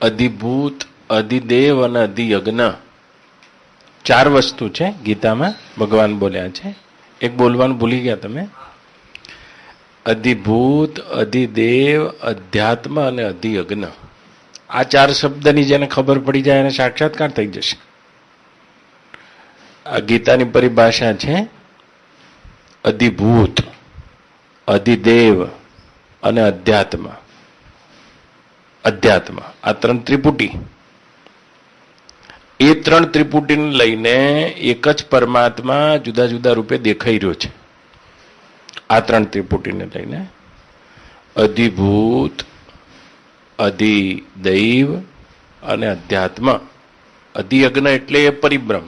અધિભૂત, અધિદેવ અને અધિયજ્ઞ ચાર વસ્તુ છે ગીતામાં ભગવાન બોલ્યા છે. એક બોલવાનું ભૂલી ગયા તમે. અધિભૂત, અધિદેવ, અધ્યાત્મ અને અધિયજ્ઞ. આ ચાર શબ્દની જેને ખબર પડી જાય એને સાક્ષાત્કાર થઈ જશે. આ ગીતાની પરિભાષા છે. અધિભૂત, અધિદેવ અને અધ્યાત્મ. અધ્યાત્મ આ ત્રણ ત્રિપુટી. એ ત્રણ ત્રિપુટીને લઈને એક જ પરમાત્મા જુદા જુદા રૂપે દેખાઈ રહ્યો છે. આ ત્રણ ત્રિપુટીને લઈને અધિભૂત, અધિદૈવ અને અધ્યાત્મ. અધિયજ્ઞ એટલે એ પરિબ્રહ્મ,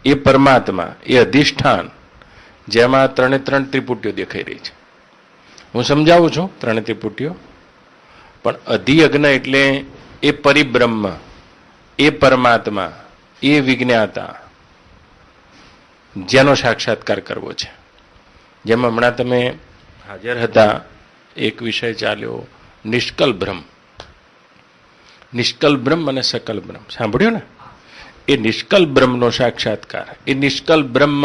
એ પરમાત્મા, એ અધિષ્ઠાન જેમાં ત્રણે ત્રણ ત્રિપુટીઓ દેખાઈ રહી છે. હું સમજાવું છું ત્રણે ત્રિપુટીઓ. પણ અધિયજ્ઞ એટલે એ પરિબ્રહ્મ, એ પરમાત્મા, એ વિજ્ઞાતા જેનો સાક્ષાત્કાર કરવો છે. જેમ હમણાં તમે હાજર હતા, એક વિષય ચાલ્યો નિષ્કલ બ્રહ્મ. નિષ્કલ બ્રહ્મ અને સકલ બ્રહ્મ સાંભળ્યું ને? એ નિષ્કલ બ્રહ્મનો સાક્ષાત્કાર, એ નિષ્કલ બ્રહ્મ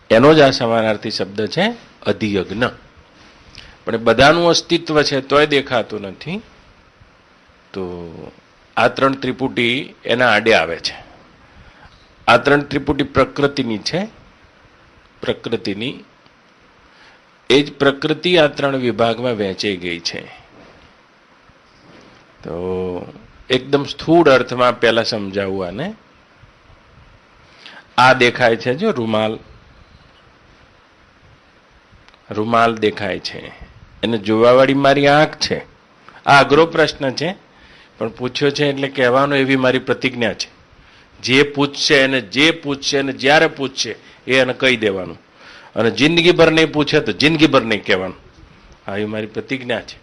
એનો જ આ સમાનાર્થી શબ્દ છે અધિયજ્ઞ. પણ બધાનું અસ્તિત્વ છે તોય દેખાતું નથી. તો આ ત્રણ ત્રિપુટી એના આડે આવે છે. આ ત્રણ ત્રિપુટી પ્રકૃતિની છે. પ્રકૃતિની એ જ પ્રકૃતિ આ ત્રણ વિભાગમાં વહેંચાઈ ગઈ છે. તો એકદમ સ્થૂળ અર્થમાં પહેલા સમજાવું આને. આ દેખાય છે જો રૂમાલ, રૂમાલ દેખાય છે, એને જોવાવાળી મારી આંખ છે. આ અઘરો પ્રશ્ન છે પણ પૂછ્યો છે એટલે કહેવાનો એવી મારી પ્રતિજ્ઞા છે. જે પૂછશે એને જે પૂછશે અને જ્યારે પૂછશે એ એને કહી દેવાનું, અને જિંદગીભર નહીં પૂછે તો જિંદગીભર નહીં કહેવાનું. આવી મારી પ્રતિજ્ઞા છે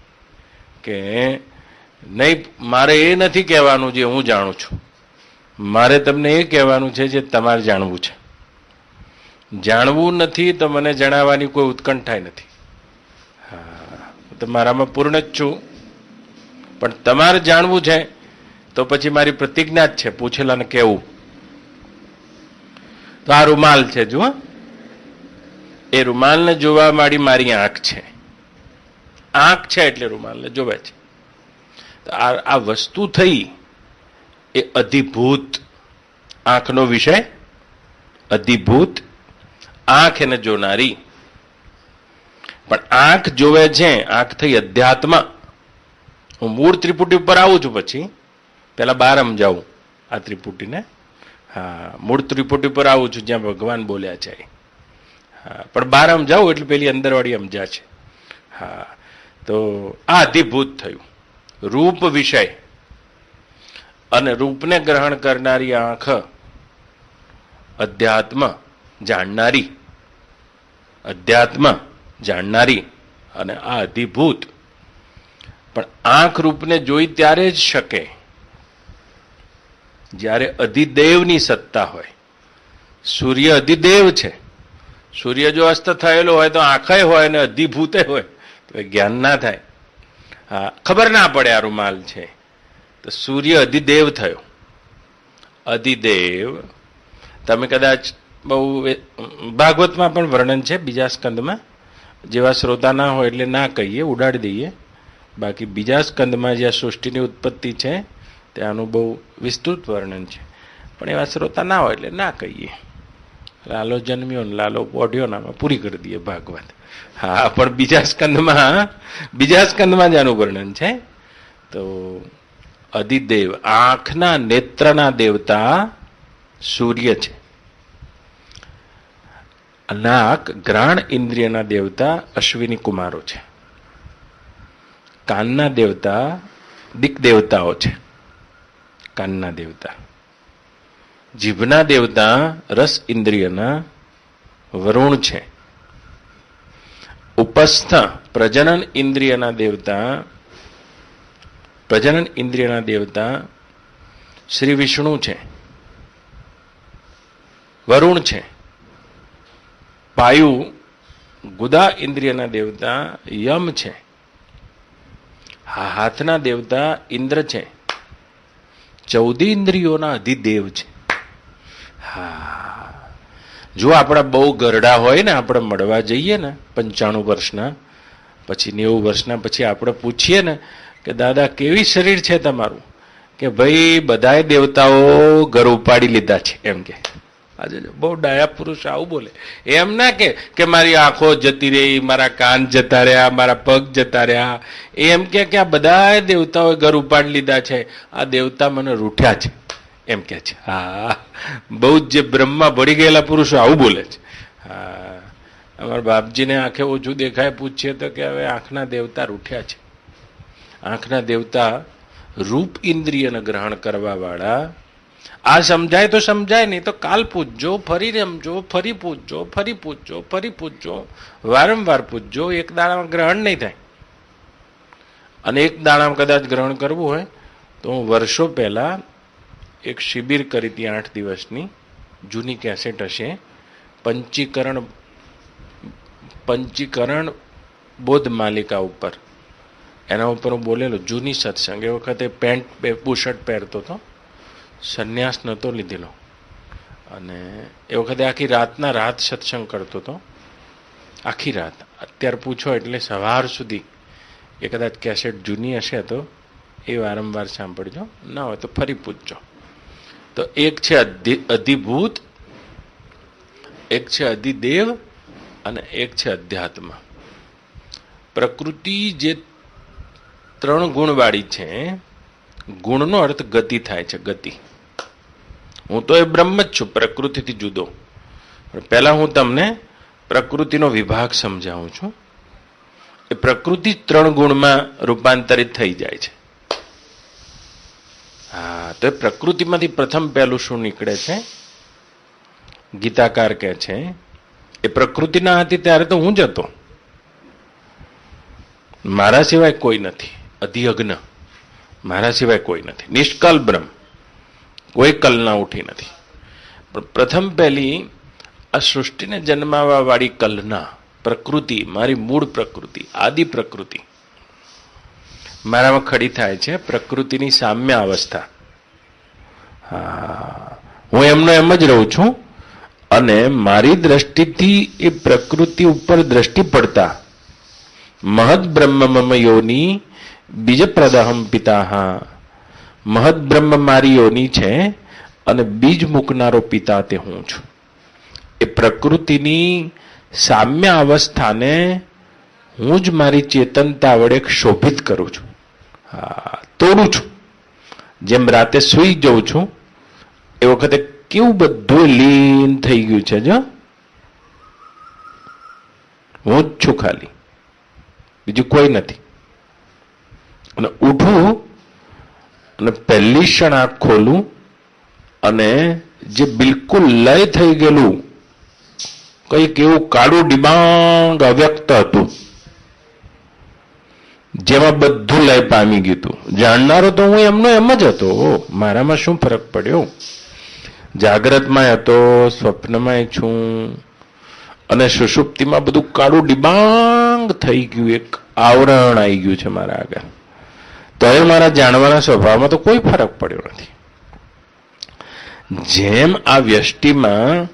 કે નહીં, મારે એ નથી કહેવાનું જે હું જાણું છું. મારે તમને એ કહેવાનું છે જે તમારે જાણવું છે. જાણવું નથી તો મને જણાવવાની કોઈ ઉત્કંઠાય નથી. હા, તો મારામાં પૂર્ણ જ છું. પણ તમારે જાણવું છે તો પછી મારી પ્રતિજ્ઞા જ છે પૂછેલાને કહેવું. તો આ રૂમાલ છે જુઓ, એ રૂમાલને જોવા મારી મારી આંખ છે. આંખ છે એટલે રૂમાલને જોવે છે. તો આ વસ્તુ થઈ એ અધિભૂત, આંખનો વિષય અધિભૂત, આંખ એને જોનારી. પણ આંખ જોવે છે, આંખ થઈ અધ્યાત્મ. હું મૂળ ત્રિપુટી ઉપર આવું છું, પછી પેલા બહાર સમજાવું આ ત્રિપુટીને. હા, મૂળ ત્રિપુટી પર આવું છું જ્યાં ભગવાન બોલ્યા છે. હા, પણ બહાર સમજાવું એટલે પેલી અંદરવાળી સમજા છે. હા, તો આ અધિભૂત થયું. રૂપ વિષય અને રૂપને ગ્રહણ કરનારી આંખ અધ્યાત્મ જાણનારી, અધ્યાત્મ જાણનારી અને આ અધિભૂત. પણ આંખ રૂપને જોઈ ત્યારે જ શકે જ્યારે અધિદેવની સત્તા હોય. સૂર્ય અધિદેવ છે. સૂર્ય જો અસ્ત થયેલો હોય તો આંખે હોય ને અધિભૂતે હોય તો જ્ઞાન ના થાય. હા, ખબર ના પડે આ રૂમાલ છે. તો સૂર્ય અધિદેવ થયો. અધિદેવ તમે કદાચ બહુ ભાગવતમાં પણ વર્ણન છે બીજા સ્કંદમાં. જેવા શ્રોતા ના હોય એટલે ના કહીએ, ઉડાડી દઈએ. બાકી બીજા સ્કંદમાં જ્યાં સૃષ્ટિની ઉત્પત્તિ છે ત્યાંનું બહુ વિસ્તૃત વર્ણન છે. પણ એવા શ્રોતા ના હોય એટલે ના કહીએ. લાલો જન્મ્યો ને લાલો પોઢ્યો નામાં પૂરી કરી દઈએ ભાગવત. હા, પણ બીજા સ્કંદમાં જ આનું વર્ણન છે. તો અધિદેવ આંખના નેત્રના દેવતા સૂર્ય છે. નાક ઘ્રાણ ઇન્દ્રિયના દેવતા અશ્વિની કુમારો છે. કાનના દેવતા દિક દેવતાઓ છે. કાનના દેવતા. જીભના દેવતા રસ ઇન્દ્રિયના વરુણ છે. ઉપસ્થ પ્રજનન ઇન્દ્રિયના દેવતા શ્રી વિષ્ણુ છે, વરુણ છે. પાયુ ગુદા ઇન્દ્રિયના દેવતા યમ છે. હાથના દેવતા ઇન્દ્ર છે, 14 ઇન્દ્રિયોના અધિદેવ છે. હા, જો આપણા બહુ ગરડા હોય ને, આપણે મળવા જઈએ ને 95 વર્ષના પછી 90 વર્ષના પછી આપણે પૂછીએ ને કે દાદા કેવી શરીર છે તમારું, કે ભાઈ બધાય દેવતાઓ ઘર ઉપાડી લીધા છે એમ કે. આજે બહુ ડાયા પુરુષ આવું બોલે. એમ ના કે મારી આંખો જતી રહી, મારા કાન જતા રહ્યા, મારા પગ જતા રહ્યા. એમ કે આ બધા દેવતાઓએ ઘર ઉપાડી લીધા છે, આ દેવતા મને રૂઠ્યા છે એમ કે છે. હા, બહુ જ જે બ્રહ્મા ભળી ગયેલા પુરુષો આવું બોલે છે. હા, અમારા બાપજીને આંખે ઓછું દેખાય, પૂછીએ તો કે હવે આંખના દેવતા રૂઠ્યા છે. આંખના દેવતા રૂપ ઇન્દ્રિયને ગ્રહણ કરવા વાળા. આ સમજાય તો સમજાય, નહીં તો કાલ પૂછજો, ફરી રમજો, ફરી પૂછજો, ફરી પૂછજો, ફરી પૂછજો, વારંવાર પૂછજો. એક દાડામાં ગ્રહણ નહીં થાય. અને એક દાડામાં કદાચ ગ્રહણ કરવું હોય તો હું વર્ષો પહેલા એક શિબિર કરી હતી 8 દિવસની. જૂની કેસેટ હશે, પંચીકરણ બોધ માલિકા ઉપર, એના ઉપર હું બોલેલો. જૂની સત્સંગ, એ વખતે પેન્ટ બુશર્ટ પહેરતો હતો, સંન્યાસ નહોતો લીધેલો, અને એ વખતે આખી રાતના રાત સત્સંગ કરતો હતો, આખી રાત. અત્યારે પૂછો એટલે સવાર સુધી. એ કદાચ કેસેટ જૂની હશે તો એ વારંવાર સાંભળજો, ના હોય તો ફરી પૂછજો. તો એક છે અધિભૂત, એક છે અધિદેવ, અને એક છે અધ્યાત્મ. પ્રકૃતિ જે 3 ગુણવાળી છે, ગુણનો અર્થ ગતિ થાય છે, ગતિ. હું તો એ બ્રહ્મ જ છું, પ્રકૃતિથી જુદો. પણ પહેલા હું તમને પ્રકૃતિનો વિભાગ સમજાવું છું. એ પ્રકૃતિ 3 ગુણમાં રૂપાંતરિત થઈ જાય છે. હા, તો એ પ્રકૃતિમાંથી પ્રથમ પહેલું શું નીકળે છે? ગીતાકાર કહે છે એ પ્રકૃતિના હતી ત્યારે તો હું જ હતો, મારા સિવાય કોઈ નથી. અધિયજ્ઞ, મારા સિવાય કોઈ નથી. નિષ્કલ બ્રહ્મ, કોઈ કલ્પના ઉઠી નથી. પણ પ્રથમ પહેલી આ સૃષ્ટિને જન્માવા વાળી કલ્પના, પ્રકૃતિ, મારી મૂળ પ્રકૃતિ, આદિ પ્રકૃતિ મારામાં ખડી થાય છે. પ્રકૃતિની સામ્ય અવસ્થા. હા, હું એમનો એમ જ રહું છું, અને મારી દ્રષ્ટિથી એ પ્રકૃતિ ઉપર દ્રષ્ટિ પડતા મહદ બ્રહ્મ મમ યોની બીજ પ્રદહમ પિતા. મહદ બ્રહ્મ મારી યોની છે, અને બીજ મૂકનારો પિતા તે હું છું. એ પ્રકૃતિની સામ્ય અવસ્થાને હું જ મારી ચેતનતા વડે શોભિત કરું છું. હા, તોડું છું. જેમ રાતે સૂઈ જઉં છું એ વખતે કેવું બધું લીન થઈ ગયું છે, જો હું જ છું ખાલી, બીજું કોઈ નથી. અને ઉઠું અને પહેલી ક્ષણ આંખ ખોલું, અને જે બિલકુલ લય થઈ ગયેલું કંઈક એવું કાળું ડિબાંગ અવ્યક્ત હતું, જેમાં બધું લય પામી ગયું હતું. જાણનારો તો હું એમનો એમ જ હતો. મારામાં શું ફરક પડ્યો? જાગ્રતમાં હતો, સ્વપ્નમાં છું, અને સુષુપ્તિમાં બધું કાળું ડિબાંગ થઈ ગયું, એક આવરણ આવી ગયું છે મારા આગળ. તો એ મારા જાણવાના સ્વભાવમાં તો કોઈ ફરક પડ્યો નથી. જેમ આ વ્યષ્ટિમાં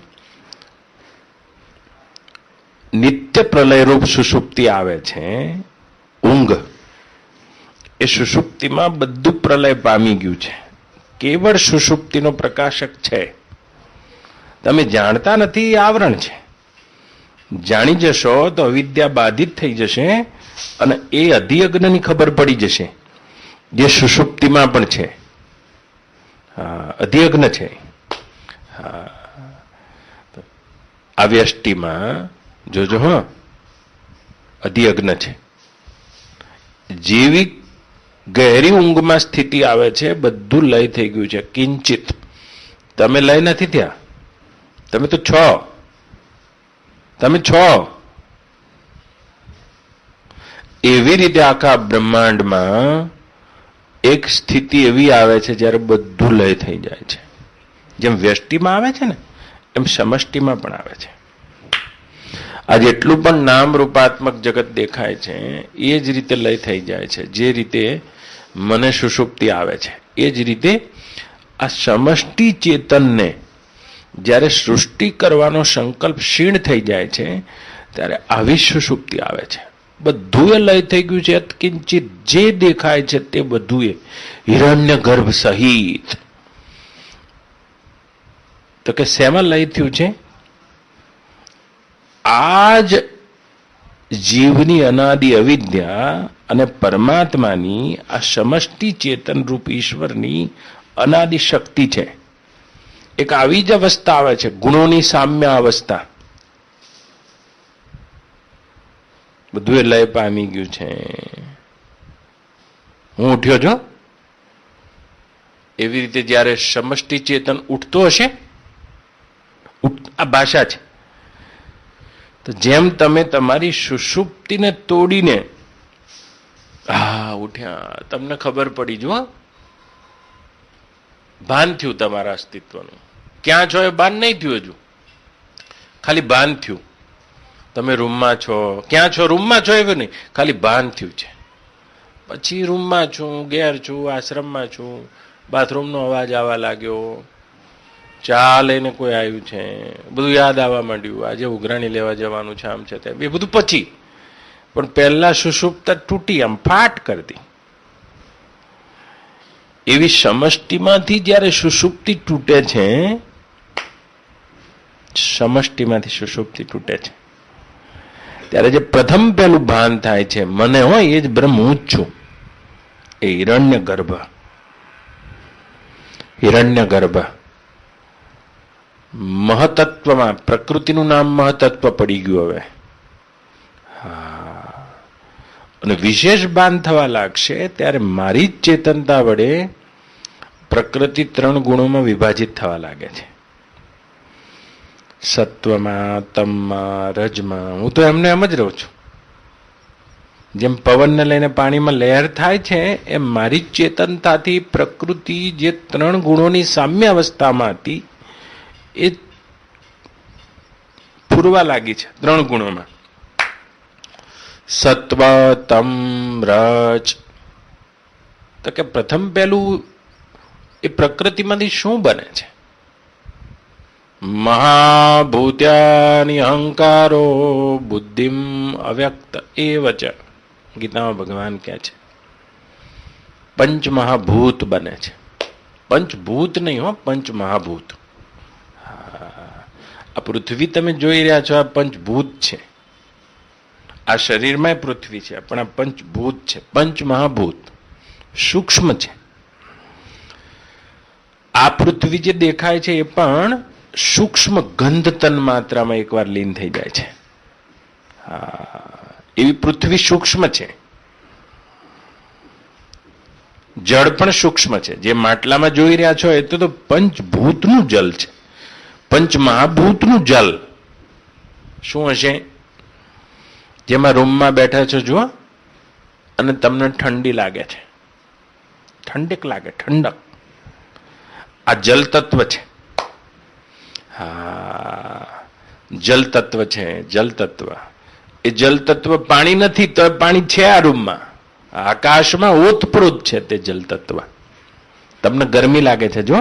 નિત્ય પ્રલયરૂપ સુષુપ્તિ આવે છે, ઊંઘ, એ સુષુપ્તિમાં બધું પ્રલય પામી ગયું છે. કેવળ સુષુપ્તિનો પ્રકાશક છે, તમે જાણતા નથી, આવરણ છે. જાણી જશો તો અવિદ્યા બાધિત થઈ જશે, અને એ અધિયજ્ઞની ખબર પડી જશે, જે સુષુપ્તિમાં પણ છે. હા, અધિયજ્ઞ છે. હા, આ વ્યષ્ટિમાં જોજો, હા, અધિયજ્ઞ છે. જેવી ગહેરી ઊંઘમાં સ્થિતિ આવે છે, બધું લય થઈ ગયું છે. કિંચિત, તમે લય નથી થયા, તમે તો છો, તમે છો. એવી રીતે આખા બ્રહ્માંડમાં એક સ્થિતિ એવી આવે છે જ્યારે બધું લય થઈ જાય છે. જેમ વ્યષ્ટિમાં આવે છે ને, એમ સમષ્ટિમાં પણ આવે છે. આ જેટલું પણ નામ રૂપાત્મક જગત દેખાય છે એ જ રીતે લય થઈ જાય છે. જે રીતે મને સુષુપ્તિ આવે છે એ જ રીતે આ સમષ્ટિ ચેતનને જ્યારે સૃષ્ટિ કરવાનો સંકલ્પ ક્ષીણ થઈ જાય છે ત્યારે આવી સુષુપ્તિ આવે છે. બધું એ લય થઈ ગયું છે. કિંચિત જે દેખાય છે તે બધું એ હિરણ્ય ગર્ભ સહિત. તો કે શેમાં લય થયું છે? આ જ જીવની અનાદિ અવિદ્યા અને પરમાત્માની આ સમષ્ટિ ચેતન રૂપ ઈશ્વરની અનાદિ શક્તિ છે. એક આવી જ અવસ્થા આવે છે, ગુણોની સામ્ય અવસ્થા. બધું એ લય પામી ગયું છે. હું ઉઠ્યો છો એવી રીતે જ્યારે સમષ્ટિ ચેતન ઉઠતો હશે, આ ભાષા છે. તો જેમ તમે તમારી સુષુપ્તિને તોડીને ઉઠ્યા, તમને ખબર પડી, જો ભાન થયું તમારા અસ્તિત્વનું. ક્યાં છો એ ભાન નહીં થયું હજુ, ખાલી ભાન થયું. તમે રૂમમાં છો, ક્યાં છો? રૂમમાં છો એવું નહીં, ખાલી ભાન થયું છે. પછી રૂમમાં છું, ઘેર છું, આશ્રમમાં છું, બાથરૂમનો અવાજ આવવા લાગ્યો, ચા લઈને કોઈ આવ્યું છે, બધું યાદ આવવા માંડ્યું, આજે ઉઘરાણી લેવા જવાનું છે, આમ છે તેમ, એ બધું પછી. પણ પહેલા સુષુપ્તતા તૂટી, આમ ફાટ કરતી. એવી સમષ્ટિમાંથી જ્યારે સુષુપ્તિ તૂટે છે, સમષ્ટિમાંથી સુષુપ્તિ તૂટે છે, ત્યારે જે પ્રથમ પહેલું ભાન થાય છે, મને હોય એ જ બ્રહ્મ હું જ છું. એ હિરણ્ય ગર્ભ, હિરણ્ય ગર્ભ મહતત્વમાં, પ્રકૃતિનું નામ મહતત્વ પડી ગયું હવે. અને વિશેષ ભાન થવા લાગશે ત્યારે મારી જ ચેતનતા વડે પ્રકૃતિ 3 ગુણોમાં વિભાજિત થવા લાગે છે. સત્વમાં, તમમાં, રજમાં. હું તો એમને એમ જ રહું છું. જેમ પવનને લઈને પાણીમાં લહેર થાય છે એમ મારી જ ચેતનતાથી પ્રકૃતિ જે 3 ગુણોની સામ્ય અવસ્થામાં હતી એ પૂરવા લાગી છે 3 ગુણોમાં. સત્વ, તમ, રજ. તો કે પ્રથમ પહેલું એ પ્રકૃતિમાંથી શું બને છે? મહાભૂત્યાની અહંકારો બુદ્ધિમ અવ્યક્ત એવ ચ. ગીતામાં ભગવાન કહે છે પંચમહાભૂત બને છે. પંચભૂત નહીં હો, પંચમહાભૂત. આ પૃથ્વી તમે જોઈ રહ્યા છો, આ પંચભૂત છે. આ શરીરમાં પૃથ્વી છે, પણ આ પંચભૂત છે, પંચમહાભૂત. સૂક્ષ્મ છે. આ પૃથ્વી જે દેખાય છે એ પણ સૂક્ષ્મ ગંધ તન માત્રામાં એકવાર લીન થઈ જાય છે. એવી પૃથ્વી સૂક્ષ્મ છે. જળ પણ સૂક્ષ્મ છે. જે માટલામાં જોઈ રહ્યા છો એ તો પંચભૂતનું જલ છે, પંચમહાભૂતનું જલ. શું હશે? જેમાં રૂમમાં બેઠા છો જુઓ, અને તમને ઠંડી લાગે છે, ઠંડક લાગે, ઠંડક. આ જલ તત્વ છે. જલ તત્વ છે, જલ તત્વ. એ જલ તત્વ પાણી નથી તો પાણી છે આ રૂમમાં. આકાશમાં ઓતપ્રોત છે તે જલ તત્વ. તમને ગરમી લાગે છે, જો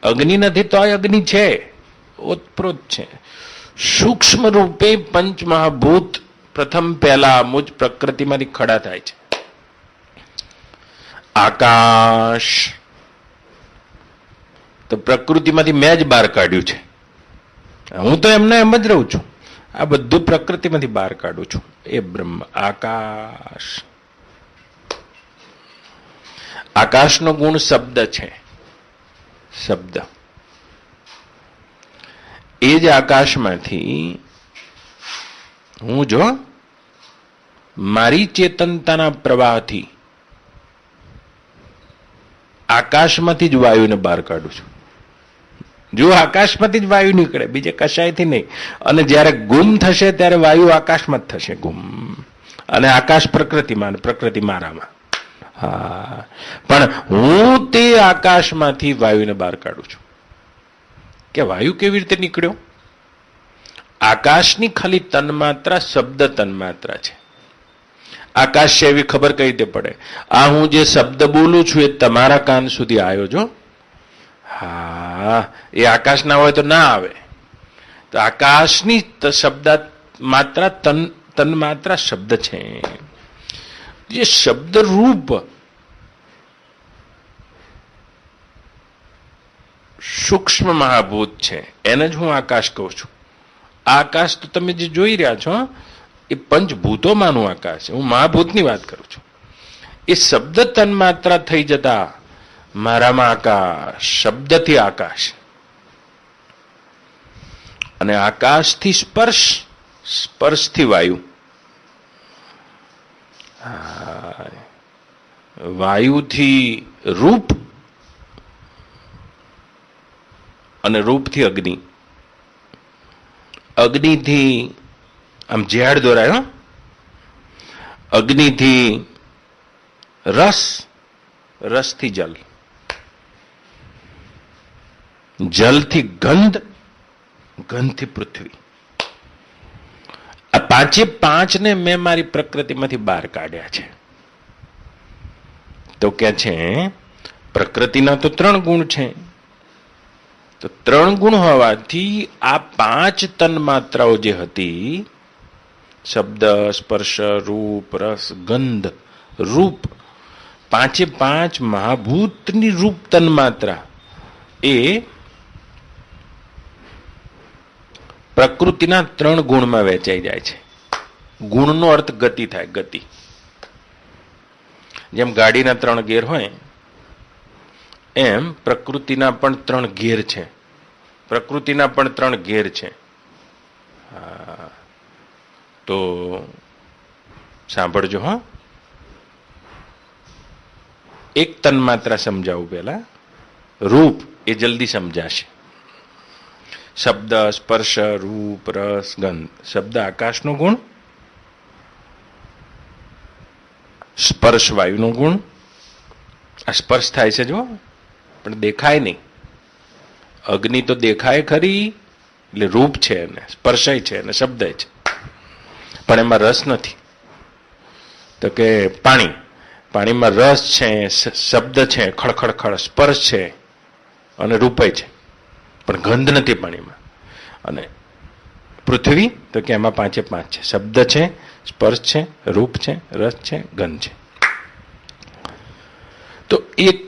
અગ્નિ નથી તો અગ્નિ છે, ઓતપ્રોત છે. સૂક્ષ્મ રૂપે પંચમહાભૂત પ્રથમ પહેલા મુજ પ્રકૃતિમાંથી ખડા થાય છે. આકાશ તો પ્રકૃતિમાંથી મેં જ બહાર કાઢ્યું છે. હું તો એમને એમ જ રહું છું. આ બધું પ્રકૃતિમાંથી બહાર કાઢું છું. એ બ્રહ્મ આકાશ. આકાશનો ગુણ શબ્દ છે. શબ્દ. એ જ આકાશમાંથી હું જો મારી ચેતનતાના પ્રવાહથી આકાશમાંથી જ વાયુને બહાર કાઢું છું. જો આકાશમાંથી જ વાયુ નીકળે, બીજે કશાયથી નહીં. અને જ્યારે ગુમ થશે ત્યારે વાયુ આકાશમાં જ થશે ગુમ, અને આકાશ પ્રકૃતિમાં, પ્રકૃતિ મારામાં. પણ હું તે આકાશમાંથી વાયુને બહાર કાઢું છું. કે વાયુ કેવી રીતે નીકળ્યો? આકાશની ખાલી તન્માત્રા શબ્દ તન્માત્રા છે. આકાશ છે એવી ખબર કઈ રીતે પડે? આ હું જે શબ્દ બોલું છું એ તમારા કાન સુધી આવ્યો છો. હા, એ આકાશ ના હોય તો ના આવે. તો આકાશની શબ્દ માત્રા તન્માત્રા શબ્દ છે. જે શબ્દ રૂપ સૂક્ષ્મ મહાભૂત છે એને જ હું આકાશ કહું છું. આકાશ તો તમે જે જોઈ રહ્યા છો એ પંચભૂતોમાંનું આકાશ છે. હું મહાભૂતની વાત કરું છું. એ શબ્દ તન્માત્રા થઈ જતા મારામાં આકાશ, શબ્દથી આકાશ, અને આકાશથી સ્પર્શ, સ્પર્શથી વાયુ, વાયુથી રૂપ, અને રૂપથી અગ્નિ, અગ્નિથી આમ ઝેડ દોરાય, અગ્નિથી રસ, રસથી જલ, જલથી ગંધ, ગંધથી પૃથ્વી. આ પાંચે પાંચને મેં મારી પ્રકૃતિમાંથી બહાર કાઢ્યા છે. તો કે છે પ્રકૃતિના તો 3 ગુણ છે. તો 3 ગુણ હોવાથી આ 5 તન્માત્રાઓ જે હતી, શબ્દ, સ્પર્શ, રૂપ, રસ, ગંધ, રૂપ, પાંચે પાંચ મહાભૂતની રૂપ તન્માત્રા એ પ્રકૃતિના 3 ગુણમાં વહેંચાઈ જાય છે. ગુણનો અર્થ ગતિ થાય, ગતિ. જેમ ગાડીના 3 ગેર હોય એમ પ્રકૃતિના પણ 3 ગેર છે. પ્રકૃતિના પણ 3 ગેર છે. તો સાંભળજો. હા, એક તન્માત્રા સમજાવું પહેલા. રૂપ એ જલ્દી સમજાશે. શબ્દ, સ્પર્શ, રૂપ, રસ, ગંધ. શબ્દ આકાશનો ગુણ, સ્પર્શ વાયુનો ગુણ. આ સ્પર્શ થાય છે જો, પણ દેખાય નહીં. અગ્નિ તો દેખાય ખરી, એટલે રૂપ છે, અને સ્પર્શય છે, અને શબ્દ છે, પણ એમાં રસ નથી. તો કે પાણી, પાણીમાં રસ છે, શબ્દ છે, ખડખડખડ, સ્પર્શ છે, અને રૂપય છે, પણ ગંધ નથી પાણીમાં. અને પૃથ્વી તો કે એમાં પાંચે પાંચ છે. શબ્દ છે, સ્પર્શ છે, રૂપ છે, રસ છે, ગંધ છે. તો એક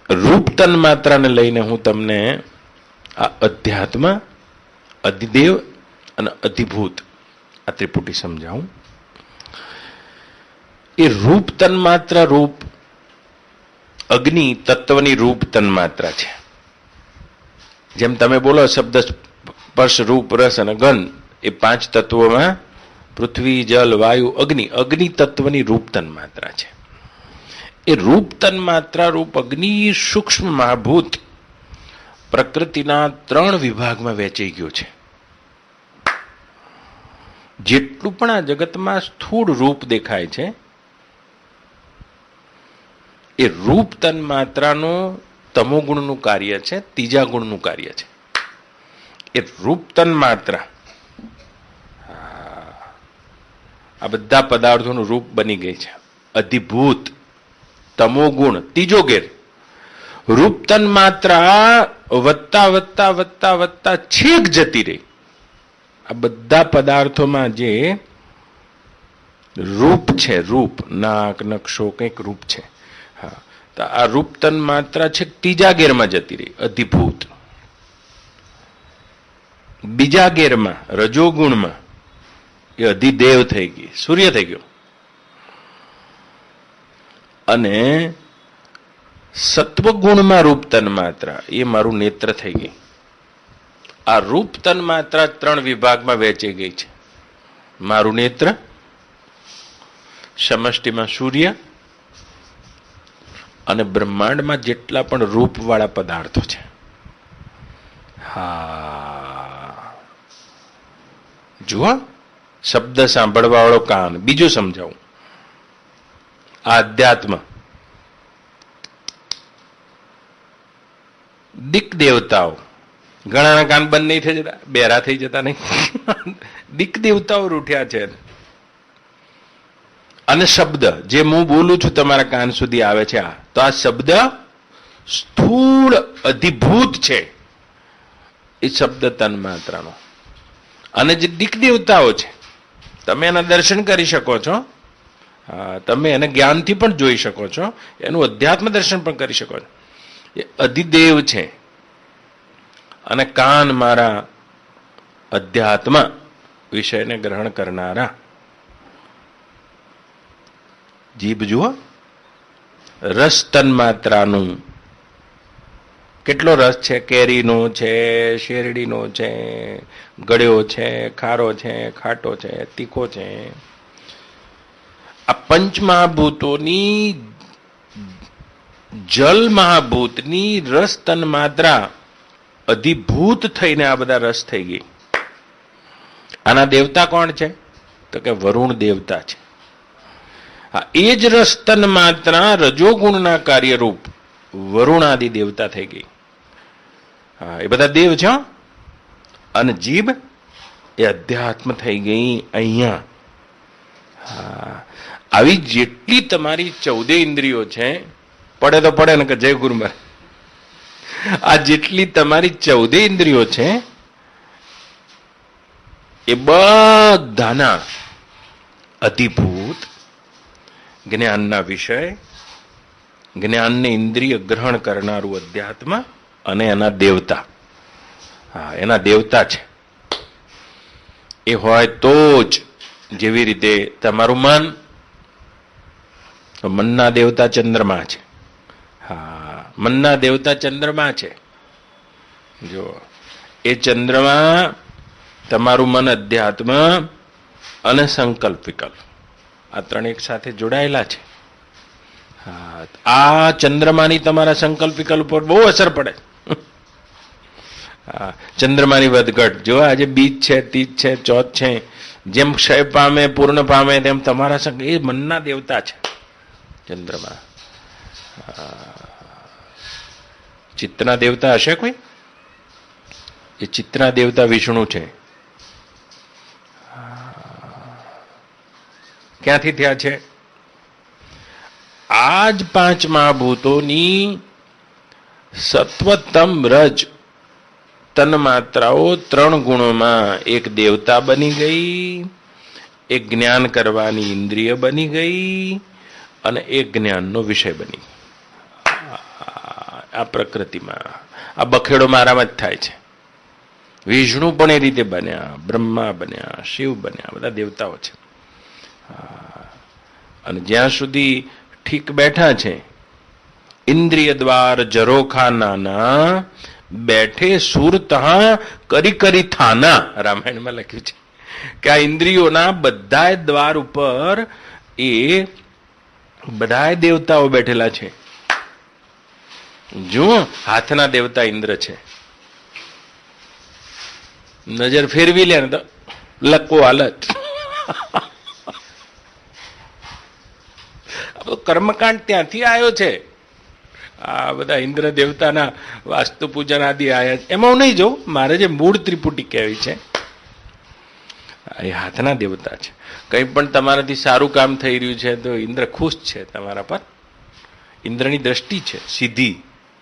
રૂપ તન્માત્રાને લઈને હું તમને આ અધ્યાત્મ, અધિદેવ અને અધિભૂત આ ત્રિપુટી સમજાવું. એ રૂપ તન્માત્રા, રૂપ અગ્નિ તત્વની રૂપ તન્માત્રા છે. જેમ તમે બોલો શબ્દ, સ્પર્શ, રૂપ, રસ અને ગંધ, એ 5 તત્વોમાં પૃથ્વી, જલ, વાયુ, અગ્નિ, અગ્નિ તત્વની રૂપ તન્માત્રા છે. એ રૂપ તન્માત્રા, રૂપ અગ્નિ સૂક્ષ્મ મહાભૂત પ્રકૃતિના 3 વિભાગમાં વહેંચાઈ ગયો છે. જેટલું પણ આ જગતમાં સ્થૂળ રૂપ દેખાય છે એ રૂપ તન્માત્રાનું તમોગુણનું કાર્ય છે, ત્રીજા ગુણનું કાર્ય છે. એ રૂપ તન્માત્રા આ બધા પદાર્થોનું રૂપ બની ગઈ છે. અધિભૂત, તમોગુણ, ત્રીજો ગેર. રૂપ તન્માત્રા વધતા વધતા વધતા વધતા છેક જતી રહી. આ બધા પદાર્થોમાં જે રૂપ છે, રૂપ, નાક, નકશો, કંઈક રૂપ છે. હા, તો આ રૂપ તન્માત્રા છે ત્રીજા ગેરમાં જતી રહી, અધિભૂત. બીજા ગેરમાં, રજોગુણમાં, એ અધિદેવ થઈ ગઈ, સૂર્ય થઈ ગયો. અને સત્વગુણમાં રૂપ તન્માત્રા, એ મારું નેત્ર થઈ ગઈ. આ રૂપ તન્માત્રા 3 વિભાગમાં વહેંચાઈ ગઈ છે. મારું નેત્ર, સમષ્ટિમાં સૂર્ય, અને બ્રહ્માંડમાં જેટલા પણ રૂપવાળા પદાર્થો છે. હા, જુઓ, શબ્દ સાંભળવા વાળો કાન. બીજું સમજાવું. આધ્યાત્મ, દિક દેવતાઓ, ઘણાના કાન બંધ નહીં થઈ જતા, બેરા થઈ જતા નહીં. દીક દેવતાઓ રૂઠ્યા છે. અને શબ્દ જે હું બોલું છું તમારા કાન સુધી આવે છે, આ તો આ શબ્દ સ્થૂળ અધિભૂત છે. એ શબ્દ તન માત્રનો. અને જે દીક દેવતાઓ છે તમે એના દર્શન કરી શકો છો, તમે એને જ્ઞાનથી પણ જોઈ શકો છો, એનું અધ્યાત્મ દર્શન પણ કરી શકો છો. એ અધિદેવ છે. અને કાન મારા અધ્યાત્મ વિષયને ગ્રહણ કરનારા. જીભ જુઓ, રસ તન માત્રાનું. કેટલો રસ છે? કેરીનો છે, શેરડીનો છે, ગળ્યો છે, ખારો છે, ખાટો છે, તીખો છે. આ પંચમહાભૂતોની, જલ મહાભૂતની રસ તન માત્રા અધિભૂત થઈને આ બધા રસ થઈ ગઈ. આના દેવતા કોણ છે? તો કે વરુણ દેવતા છે. હા, એ જ રસ તન માત્રા રજોગુણના કાર્યરૂપ વરુણાદિ દેવતા થઈ ગઈ. હા, એ બધા દેવ છે. અને જીભ એ અધ્યાત્મ થઈ ગઈ અહીંયા. હા, આવી જેટલી તમારી 14 ઇન્દ્રિયો છે, પડે તો પડે ને કે જય ગુરુ મહારાજ. આ જેટલી તમારી 14 ઇન્દ્રિયો છે એ બધાના અધિભૂત જ્ઞાનના વિષય, જ્ઞાનને ઇન્દ્રિય ગ્રહણ કરનારું અધ્યાત્મ અને એના દેવતા. હા, એના દેવતા છે. એ હોય તો જ, જેવી રીતે તમારું મન, મનના દેવતા ચંદ્રમા છે. હા, મનના દેવતા ચંદ્રમા છે. જો એ ચંદ્રમા, તમારું મન અધ્યાત્મ અને સંકલ્પ વિકલ્પ, આ ત્રણ એક સાથે જોડાયેલા છે. હા, આ ચંદ્રમાની તમારા સંકલ્પ વિકલ્પ પર બહુ અસર પડે. હા, ચંદ્રમાની વધઘટ જો, આજે બીજ છે, તીજ છે, ચોથ છે, જેમ ક્ષય પામે પૂર્ણ પામે તેમ તમારા સંગ, એ મનના દેવતા છે ચંદ્રમા. ચિત્તના દેવતા હશે કોઈ? એ ચિત્તના દેવતા વિષ્ણુ છે. ક્યાંથી થયા છે? આ જ 5 મહાભૂતોની સત્વતમ રજ તન માત્રાઓ 3 ગુણોમાં એક દેવતા બની ગઈ, એક જ્ઞાન કરવાની ઇન્દ્રિય બની ગઈ, અને એક જ્ઞાનનો વિષય બની. આ પ્રકૃતિમાં આ બખેડો મારામાં જ થાય છે. વિષ્ણુ પણ એ રીતે બન્યા, બ્રહ્મા બન્યા, શિવ બન્યા, બધા દેવતાઓ છે. અને જ્યાં સુધી ઠીક બેઠા છે, ઇન્દ્રિય દ્વાર જરોખાના બેઠે સુર તહા કરી કરી થાના, રામાયણમાં લખ્યું છે કે આ ઇન્દ્રિયોના બધા દ્વાર ઉપર એ બધા દેવતાઓ બેઠેલા છે. જો હાથના દેવતા ઇન્દ્ર છે, નજર ફેરવી લે ને તો લકો હાલત. કર્મકાંડ ત્યાંથી આવ્યો છે. આ બધા ઇન્દ્ર દેવતાના વાસ્તુ પૂજન આદિ આયા છે. એમાં હું નહીં જોઉં, મારે જે મૂળ ત્રિપુટી કહેવી છે એ હાથના દેવતા છે. કંઈ પણ તમારાથી સારું કામ થઈ રહ્યું છે તો ઇન્દ્ર ખુશ છે તમારા પર. ઇન્દ્રની દ્રષ્ટિ છે,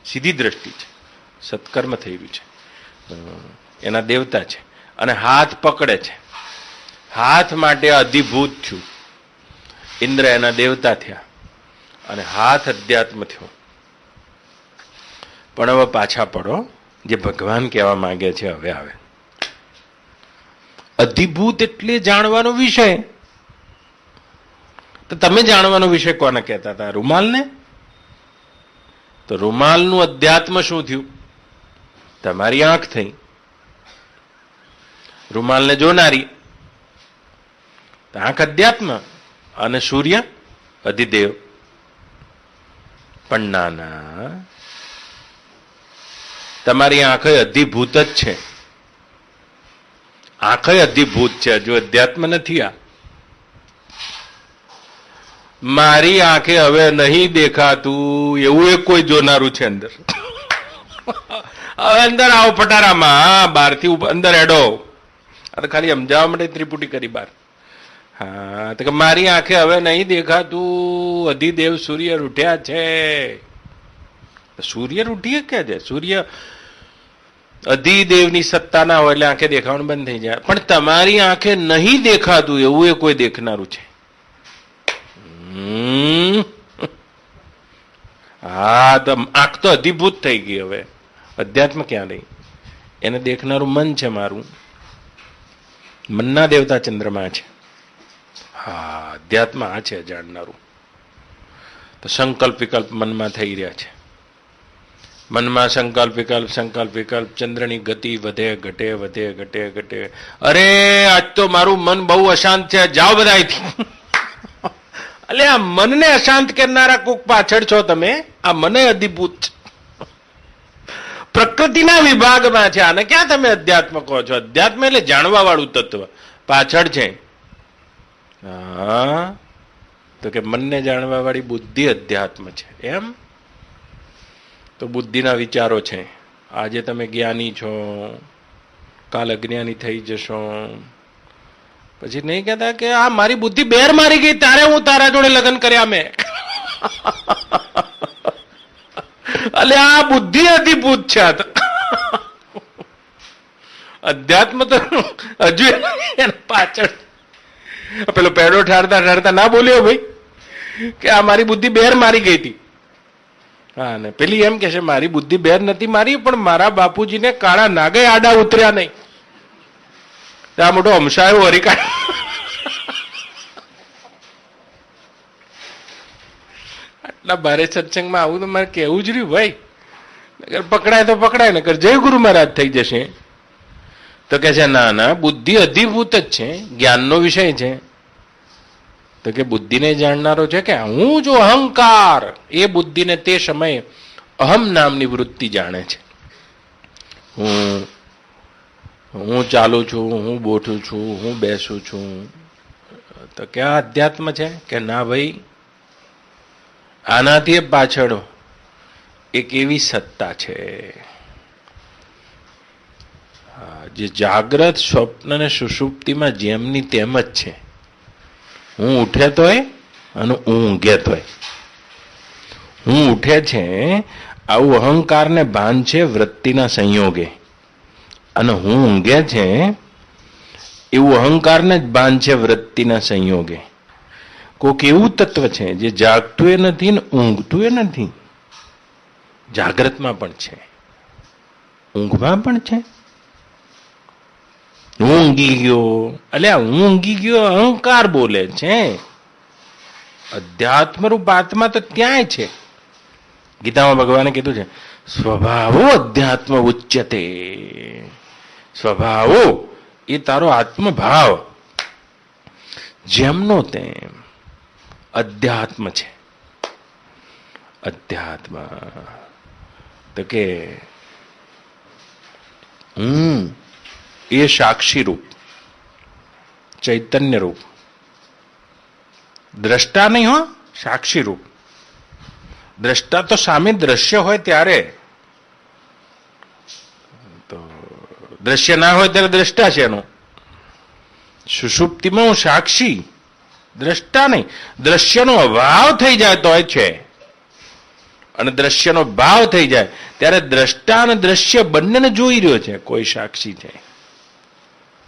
સીધી દ્રષ્ટિ છે. સત્કર્મ થઈ રહ્યું છે, એના દેવતા છે. અને હાથ પકડે છે, હાથ માટે અધિભૂત થયું. ઇન્દ્ર એના દેવતા થયા અને હાથ અધ્યાત્મ થયો. પણ હવે પાછા પડો, જે ભગવાન કહેવા માંગે છે હવે આવે. અધિભૂત એટલે જાણવાનો વિષય. તો તમે જાણવાનો વિષય કોને કહેતા હતા? રૂમાલને? તો રૂમાલનું અધ્યાત્મ શું થયું? તમારી આંખ થઈ. રૂમાલને જોનારી આંખ અધ્યાત્મ, અને સૂર્ય અધિદેવ. પણ નાના, તમારી આંખે અધિભૂત જ છે. આંખે અધિભૂત છે, હજુ અધ્યાત્મ નથી. આ મારી આંખે હવે નહીં દેખાતું એવું એક કોઈ જોનારું છે અંદર. હવે અંદર આવો પટારામાં, બહારથી અંદર હેડો. આ તો ખાલી સમજાવવા માટે ત્રિપુટી કરી બહાર. હા, તો કે મારી આંખે હવે નહીં દેખાતું, અધિદેવ સૂર્ય રૂઠ્યા છે. સૂર્ય રૂઠીએ કે છે? સૂર્ય અધિદેવની સત્તા ના હોય એટલે આંખે દેખાવાનું બંધ થઈ જાય. પણ તમારી આંખે નહીં દેખાતું એવું એ કોઈ દેખનારું છે. હા, તો આંખ તો અધિભૂત થઈ ગઈ. હવે અધ્યાત્મ ક્યાં રહી? એને દેખનારું મન છે મારું. મનના દેવતા ચંદ્રમા છે. હા, અધ્યાત્મ આ છે જાણનારું. તો સંકલ્પ વિકલ્પ મનમાં થઈ રહ્યા છે. મનમાં સંકલ્પ વિકલ્પ ચંદ્રની ગતિ વધે ઘટે વધે ઘટે ઘટે. અરે આજ તો મારું મન બહુ અશાંત છે, જાઓ બધા અહીંથી. એટલે આ મનને અશાંત કરનારા કોક પાછળ છો તમે. આ મને અધિભૂત પ્રકૃતિના વિભાગમાં છે. આને ક્યાં તમે અધ્યાત્મ કહો છો? અધ્યાત્મ એટલે જાણવા વાળું તત્વ પાછળ છે. હા, તો કે મનને જાણવા વાળી બુદ્ધિ અધ્યાત્મ છે. એમ તો બુદ્ધિના વિચારો છે. આજે તમે જ્ઞાની છો, કાલ અજ્ઞાની થઈ જશો. પછી નહીં કહેતા કે આ મારી બુદ્ધિ બેર મારી ગઈ તારે હું તારા જોડે લગ્ન કર્યા મેં. એટલે આ બુદ્ધિ અધિભૂત છે. અધ્યાત્મ તો હજુ એના પાછળ. પેલો પેડો ઠારતા ઠારતા ના બોલ્યો ભાઈ કે આ મારી બુદ્ધિ બેર મારી ગઈ હતી. હા, ને પેલી એમ કે છે મારી બુદ્ધિ બેર નથી મારી, પણ મારા બાપુજીને કાળા નાગે આડા ઉતર્યા નહીં. ત્યાં મોટો અમસાયો હરિકા. આટલા ભારે સત્સંગમાં આવું તો મારે કેવું જ રહ્યું ભાઈ. નગર પકડાય તો પકડાય, નગર જય ગુરુ મહારાજ થઈ જશે. તો કે છે ના ના, બુદ્ધિ અધિભૂત જ છે, જ્ઞાનનો વિષય છે. તો કે બુદ્ધિને જાણનારો છે કે હું જો અહંકાર, એ બુદ્ધિને તે સમયે અહમ નામની વૃત્તિ જાણે છે. હું ચાલુ છું, હું બોઠું છું, હું બેસું છું. તો ક્યાં અધ્યાત્મ છે? કે ના ભાઈ, આનાથી પાછળ એક એવી સત્તા છે જે જાગ્રત, સ્વપ્ન અને સુષુપ્તિમાં જેમની તેમ જ છે. હું ઉઠે તોય અને હું ઊંઘે તોય. હું ઉઠે છે આવું અહંકારને ભાન છે વૃત્તિના સંયોગે, અને હું ઊંઘે છે એવું અહંકારને જ ભાન છે વૃત્તિના સંયોગે. કોઈક એવું તત્વ છે જે જાગતું એ નથી ને ઊંઘતું એ નથી. જાગ્રતમાં પણ છે, ઊંઘમાં પણ છે. હું ઊંઘી ગયો, એટલે હું ઊંઘી ગયો અહંકાર બોલે છે. અધ્યાત્મ રૂપ આત્મા તો ત્યાંય છે. ગીતામાં ભગવાને કીધું છે સ્વભાવો અધ્યાત્મ ઉચ્યતે. સ્વભાવો એ તારો આત્મભાવ, જેમનો તેમ અધ્યાત્મ છે. અધ્યાત્મ તો કે એ સાક્ષી રૂપ, ચૈતન્ય રૂપ, દ્રષ્ટા નહીં હો, સાક્ષી રૂપ. દ્રષ્ટા તો સામે દ્રશ્ય હોય ત્યારે, તો દ્રશ્ય ના હોય ત્યારે દ્રષ્ટા છે એનો. સુષુપ્તિમાં હું સાક્ષી, દ્રષ્ટા નહીં. દ્રશ્યનો અભાવ થઈ જાય તો છે, અને દ્રશ્યનો ભાવ થઈ જાય ત્યારે દ્રષ્ટા અને દ્રશ્ય બંનેને જોઈ રહ્યો છે, કોઈ સાક્ષી છે.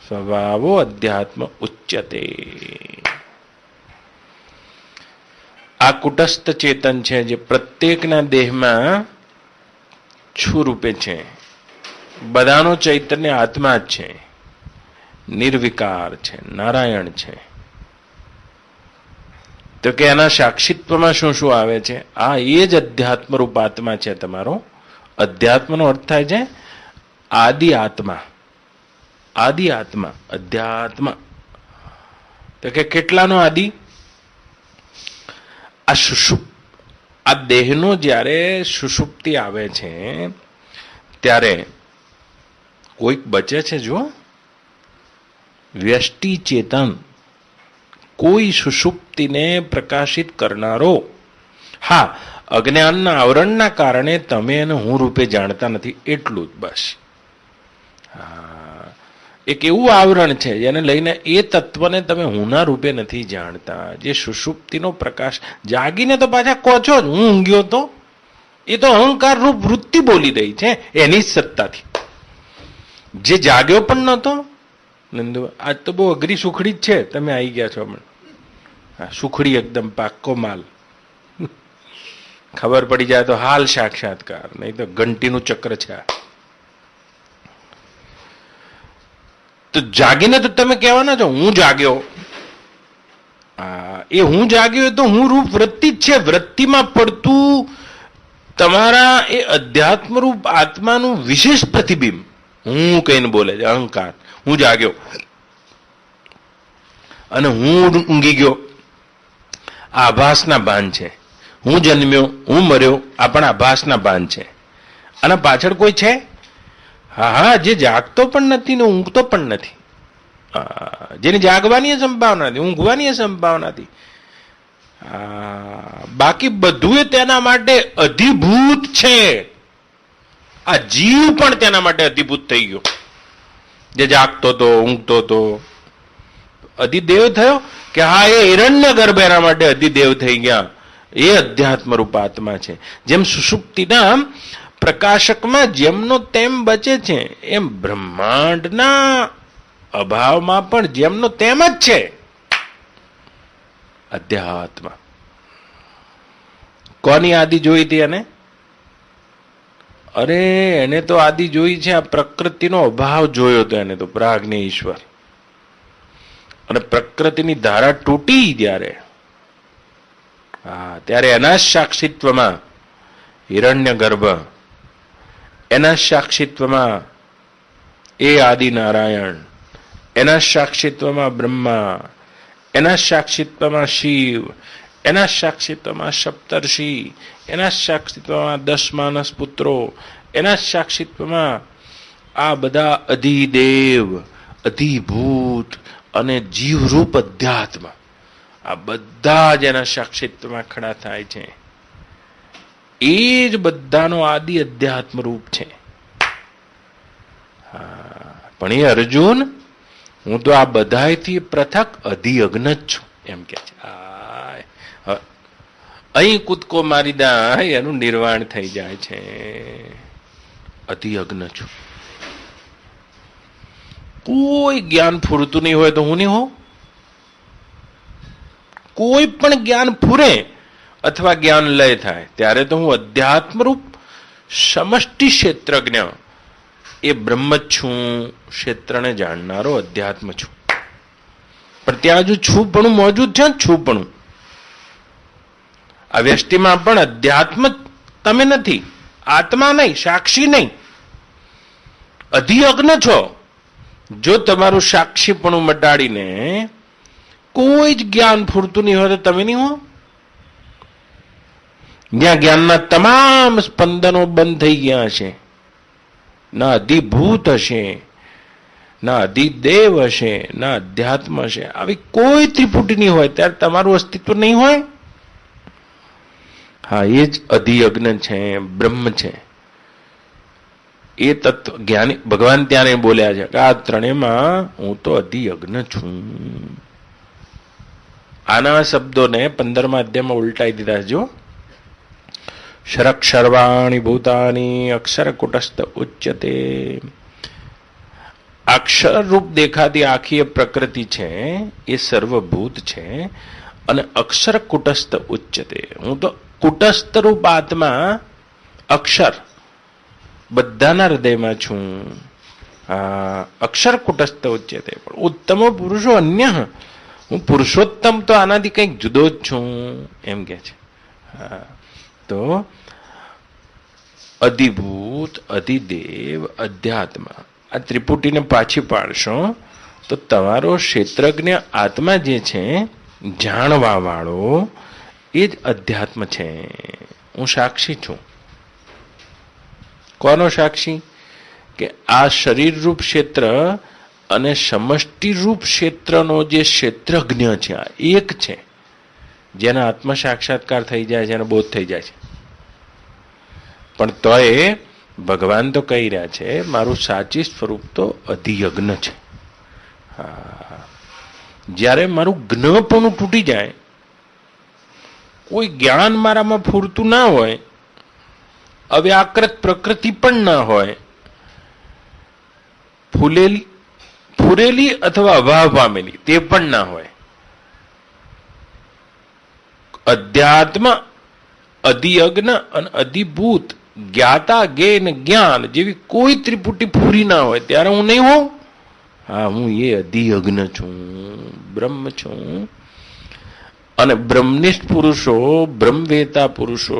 સ્વભાવો અધ્યાત્મ ઉચ્યતે. આ કુટસ્થ ચેતન છે જે પ્રત્યેકના દેહમાં છુ રૂપે છે. બધાનો ચૈતન્ય આત્મા જ છે, નિર્વિકાર છે, નારાયણ છે. તો કે એના સાક્ષિત્વમાં શું શું આવે છે? આ એ જ અધ્યાત્મ રૂપ આત્મા છે તમારો. અધ્યાત્મનો અર્થ થાય છે આદિ આત્મા. આદિ આત્મા, અધ્યાત્મ. તો કે કેટલાનો આદિ? આ આ દેહનો જ્યારે સુષુપ્તિ આવે છે ત્યારે કોઈક બચે છે. જો વ્યષ્ટિ ચેતન, કોઈ સુષુપ્તિને પ્રકાશિત કરનારો હા, અજ્ઞાનના આવરણના કારણે તમે એને હું રૂપે જાણતા નથી, એટલું જ બસ. એક એવું આવરણ છે જેને લઈને એ તત્વને તમે હુંના રૂપે નથી જાણતા, જે સુષુપ્તિનો પ્રકાશ. જાગીને તો પાછા કહો છો જ હું ઊંઘ્યો તો, એ તો અહંકાર રૂપ વૃત્તિ બોલી રહી છે એની જ સત્તાથી. જે જાગ્યો પણ નહોતો. નંદુ, આજ તો બહુ અઘરી સુખડી જ છે, તમે આવી ગયા છો હમણાં. હા, સુખડી એકદમ પાક્કો માલ. ખબર પડી જાય તો હાલ સાક્ષાત્કાર, નહીં તો ઘંટીનું ચક્ર છે. તો જાગીને તો તમે કહેવાના છો હું જાગ્યો. એ હું જાગ્યો તો હું રૂપ વૃત્તિ જ છે. વૃત્તિમાં પડતું તમારા એ અધ્યાત્મ રૂપ આત્માનું વિશેષ પ્રતિબિંબ હું કહીને બોલે છે અહંકાર. હું જાગ્યો અને હું ઊંઘી ગયો, આભાસના ભાન છે. હું જન્મ્યો, હું મર્યો, આ પણ આભાસના ભાન છે. અને પાછળ કોઈ છે? હા, જે જાગતો પણ નથી ને ઊંઘતો પણ નથી, જેની જાગવાની સંભાવના નથી, ઊંઘવાની સંભાવના નથી. બાકી બધું તેના માટે અધિભૂત છે. આ જીવ પણ તેના માટે અધિભૂત થઈ ગયો. જે જાગતો તો ઊંઘતો તો અધિદેવ થયો કે હા, એ હિરણ્ય ગર્ભ એના માટે અધિદેવ થઈ ગયા. એ અધ્યાત્મ રૂપ આત્મા છે. જેમ સુષુપ્તિના પ્રકાશકમાં જેમનો તેમ બચે છે, એમ બ્રહ્માંડના અભાવમાં પણ જેમનો તેમ જ છે અધ્યાત્મ. કોની આદિ જોઈ હતી એને? અરે એને તો આદિ જોઈ છે, આ પ્રકૃતિનો અભાવ જોયો હતો એને તો, પ્રાગ્ઞ ઈશ્વર. અને પ્રકૃતિની ધારા તૂટી ત્યારે, હા, ત્યારે એના સાક્ષિત્વમાં હિરણ્ય ગર્ભ, એના સાક્ષિત્વમાં એ આદિ નારાયણ, એના સાક્ષિત્વમાં બ્રહ્મા, એના સાક્ષિત્વમાં શિવ, એના સાક્ષિત્વમાં સપ્તર્ષિ, એના સાક્ષિત્વમાં 10 માનસ પુત્રો, એના સાક્ષિત્વમાં આ બધા અધિદેવ, અધિભૂત અને જીવરૂપ અધ્યાત્મ, આ બધા જ એના સાક્ષિત્વમાં ખડા થાય છે. એ જ બધાનો આદિ અધ્યાત્મ રૂપ છે. પણ એ અર્જુન, હું તો આ બધાથી પૃથક અધિયજ્ઞ જ છું એમ કે છે. અહીં કૂદકો મારી દા, એનું નિર્વાણ થઈ જાય છે. અધિયજ્ઞ છું. કોઈ જ્ઞાન ફૂરતું નહીં હોય તો હું નહીં હોઉં. કોઈ પણ જ્ઞાન ફૂરે અથવા જ્ઞાન લય થાય ત્યારે તો હું અધ્યાત્મરૂપ સમષ્ટિ ક્ષેત્રજ્ઞ, એ બ્રહ્મ જ છું. ક્ષેત્રને જાણનારો અધ્યાત્મ છું. પણ ત્યાં હજુ છુપણું મોજૂદ છે. છુપણું આ વ્યષ્ટિમાં પણ અધ્યાત્મ તમે નથી, આત્મા નહીં, સાક્ષી નહીં, અધિયજ્ઞ છો. જો તમારું સાક્ષીપણું મટાડીને કોઈ જ જ્ઞાન ફૂરતું નહીં હોય તો તમે નહીં હો. જ્યાં જ્ઞાનના તમામ સ્પંદનો બંધ થઈ ગયા હશે, ના અધિભૂત હશે, ના અધિદેવ હશે, ના અધ્યાત્મ હશે, આવી કોઈ ત્રિપુટી નહીં હોય ત્યારે તમારું અસ્તિત્વ નહીં હોય. હા, એ જ અધિયજ્ઞ છે, બ્રહ્મ છે. એ તત્વ જ્ઞાની ભગવાન ત્યારે બોલ્યા છે કે આ ત્રણેયમાં હું તો અધિયજ્ઞ છું. આના શબ્દોને 15મા અધ્યાયમાં ઉલટાઈ દીધા. જો શરક્ષર્વાણી ભૂતાની અક્ષર કુટસ્થ ઉચ્યતે. અક્ષર રૂપ દેખાતી આખી પ્રકૃતિ છે એ સર્વભૂત છે અને અક્ષર કુટસ્થ ઉચ્યતે. હું તો કુટસ્થ રૂપ આત્મા અક્ષર બધાના હૃદયમાં છું. અક્ષર કુટસ્થ ઉચ્યતે. પણ ઉત્તમ પુરુષો અન્ય, હું પુરુષોત્તમ તો આનાથી કંઈક જુદો જ છું એમ કે છે. તો અધિભૂત, અધિદેવ, અધ્યાત્મ, આ ત્રિપુટીને પાછી પાડશો તો તમારો ક્ષેત્રજ્ઞ આત્મા જે છે, જાણવા વાળો, એ જ અધ્યાત્મ છે. હું સાક્ષી છું. કોનો સાક્ષી? કે આ શરીર રૂપ ક્ષેત્ર અને સમષ્ટિ રૂપ ક્ષેત્રનો જે ક્ષેત્રજ્ઞ છે, આ એક છે. જેના આત્મ સાક્ષાત્કાર થઈ જાય છે, એને બોધ થઈ જાય છે. પણ તોય ભગવાન તો કહી રહ્યા છે મારું સાચી સ્વરૂપ તો અધિયજ્ઞ છે. જ્યારે મારું જ્ઞપણું તૂટી જાય, કોઈ જ્ઞાન મારામાં ફૂરતું ના હોય, અવ્યાકૃત પ્રકૃતિ પણ ના હોય, ફૂરેલી અથવા અભાવ પામેલી તે પણ ના હોય, અધ્યાત્મ, અધિયજ્ઞ અને અધિભૂત, જ્ઞાતા જ્ઞેન જ્ઞાન જેવી કોઈ ત્રિપુટી પૂરી ના હોય ત્યારે હું નહીં હોઉં. હા, હું એ અધિયજ્ઞ છું, બ્રહ્મ છું. અને બ્રહ્મનિષ્ઠ પુરુષો, બ્રહ્મવેતા પુરુષો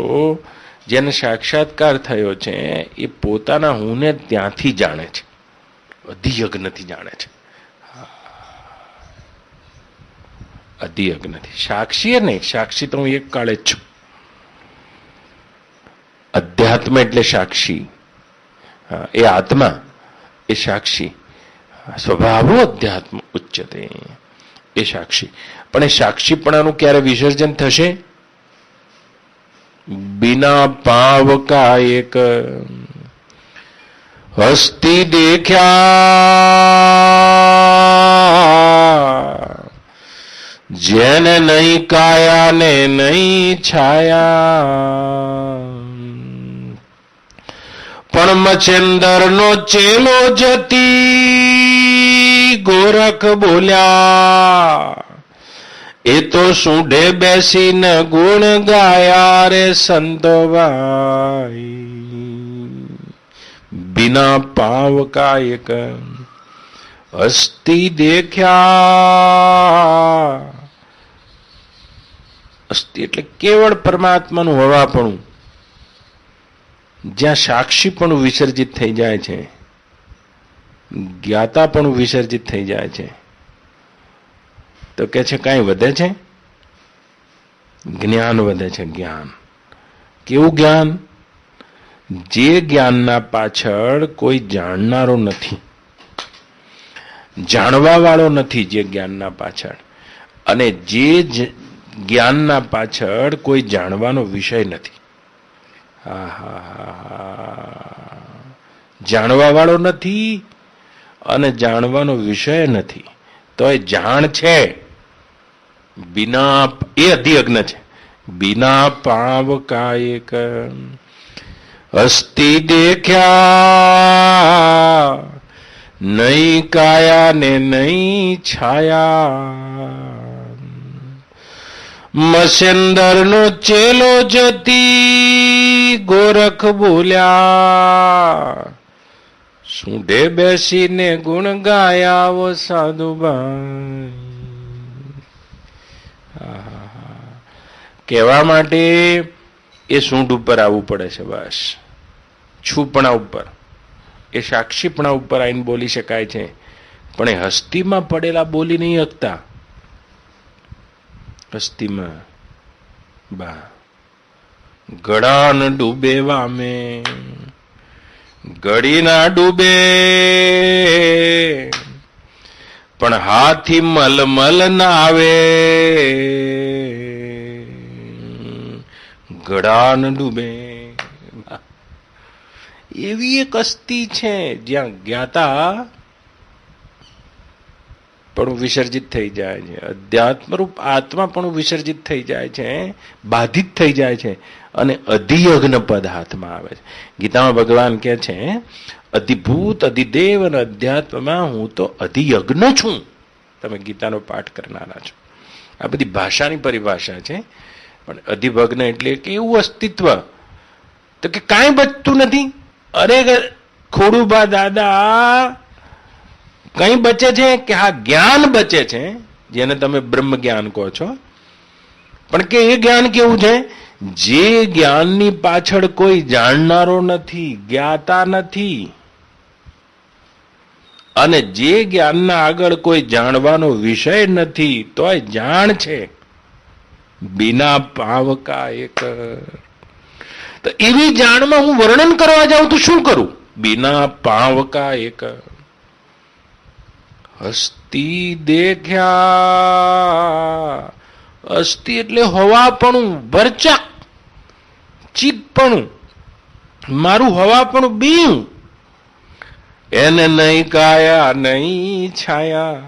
જેને સાક્ષાત્કાર થયો છે એ પોતાના હુંને ત્યાંથી જાણે છે, અધિયજ્ઞથી જાણે છે. અધિયજ્ઞથી. સાક્ષી નહીં, સાક્ષી તો હું એક કાળે જ છું. અધ્યાત્મ એટલે સાક્ષી, એ આત્મા, એ સાક્ષી. સ્વભાવો અધ્યાત્મ ઉચ્ચતે, એ સાક્ષી. પણ એ સાક્ષીપણાનું ક્યારે વિસર્જન થશે? બિના પાવકા એક હસ્તી દેખ્યા, જેને નહીં કાયા ને નહીં છાયા, પણ મચેન્દર નો ચેલો જતી ગોરખ બોલ્યા, એ તો સૂંઢે બેસીને ગુણ ગાયા રે સંતોભાઈ. બિના પાવકા એક હસ્તી દેખ્યા. હસ્તી એટલે કેવળ પરમાત્માનું હવાપણું, જ્યાં સાક્ષીપણું વિસર્જિત થઈ જાય છે, જ્ઞાતાપણું વિસર્જિત થઈ જાય છે. તો કે છે કાંઈ વધે છે? જ્ઞાન વધે છે. જ્ઞાન કેવું જ્ઞાન? જે જ્ઞાનના પાછળ કોઈ જાણનારો નથી, જાણવા વાળો નથી, જે જ્ઞાનના પાછળ, અને જે જ્ઞાનના પાછળ કોઈ જાણવાનો વિષય નથી. જાણવા વાળો નથી અને જાણવાનો વિષય નથી, તો એ જાણ છે. બિના, એ અધિયજ્ઞ છે. બિના પાવકા એક હસ્તી દેખ્યા, નહીં કાયા ને નહીં છાયા, મસેન્દર નો ચેલો જતી ગોરખ બોલ્યા, સૂંઢે બેસીને ગુણ ગાયા વો સાધુભાઈ. કહેવા માટે એ સૂંઢ ઉપર આવવું પડે છે. બસ છુપણા ઉપર, એ સાક્ષીપણા ઉપર આવીને બોલી શકાય છે, પણ એ હસ્તીમાં પડેલા બોલી નહીં શકતા. હસ્તીમાં બા ગળાન ડૂબે વામે, ગળી ના ડૂબે, પણ હાથી મલમલ ના આવે, ગળાન ડૂબે. એવી એક હસ્તી છે જ્યાં જ્ઞાતા પણ વિસર્જિત થઈ જાય છે, અધ્યાત્મરૂપ આત્મા પણ વિસર્જિત થઈ જાય છે, બાધિત થઈ જાય છે, અને અધિયજ્ઞ પદ હાથમાં આવે છે. ગીતામાં ભગવાન કહે છે અધિભૂત, અધિદેવ અને અધ્યાત્મમાં હું તો અધિયજ્ઞ છું. તમે ગીતાનો પાઠ કરનારા છો. આ બધી ભાષાની પરિભાષા છે, પણ અધિભગ્ન એટલે કે એવું અસ્તિત્વ તો કે કાંઈ બચતું નથી. અરે ખોડુબા દાદા, કઈ બચે છે કે આ જ્ઞાન બચે છે, જેને તમે બ્રહ્મ જ્ઞાન કહો છો. પણ કે એ જ્ઞાન કેવું છે? જે જ્ઞાનની પાછળ કોઈ જાણનારો નથી, જ્ઞાતા નથી, અને જે જ્ઞાનના આગળ કોઈ જાણવાનો વિષય નથી, તોય જાણ છે. બિના પાવકા એક. તો એવી જાણમાં હું વર્ણન કરવા જાઉં તો શું કરું? બિના પાવકા એક હસ્તી દેખ્યા, અસ્થિ એટલે હવાપણું, ભરચક, ચીકપણું, મારું હવાપણું બીયું. એને નહીં કાયા નહીં છાયા,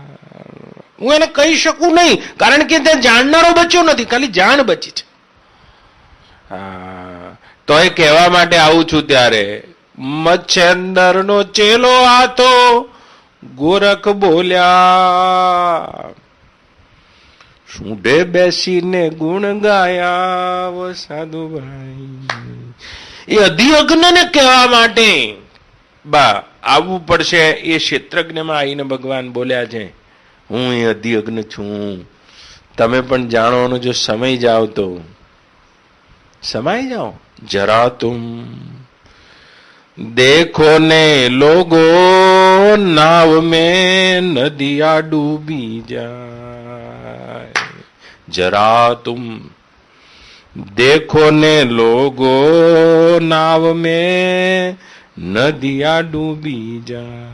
હું એને કહી શકું નહીં, કારણ કે ત્યાં જાણનારો બચ્યો નથી, ખાલી જાણ બચી છે. તો એ કહેવા માટે આવું છું ત્યારે મચ્છેન્દર નો ચેલો આતો ગોરખ બોલ્યા, સૂંઢે બેસીને ગુણ ગાયા સાધુભાઈ. એ અધિયજ્ઞને કહેવા માટે બા આવવું પડશે. એ ક્ષેત્રજ્ઞમાં આવીને ભગવાન બોલ્યા છે, હું એ અધિયજ્ઞ છું, તમે પણ જાણવાનો જો સમય જાઓ તો સમાઈ જાઓ. જરા તુમ देखो ने लोगो नाव में नदिया डूबी जाए, जरा तुम देखो ने लोगो नाव में नदिया डूबी जाए.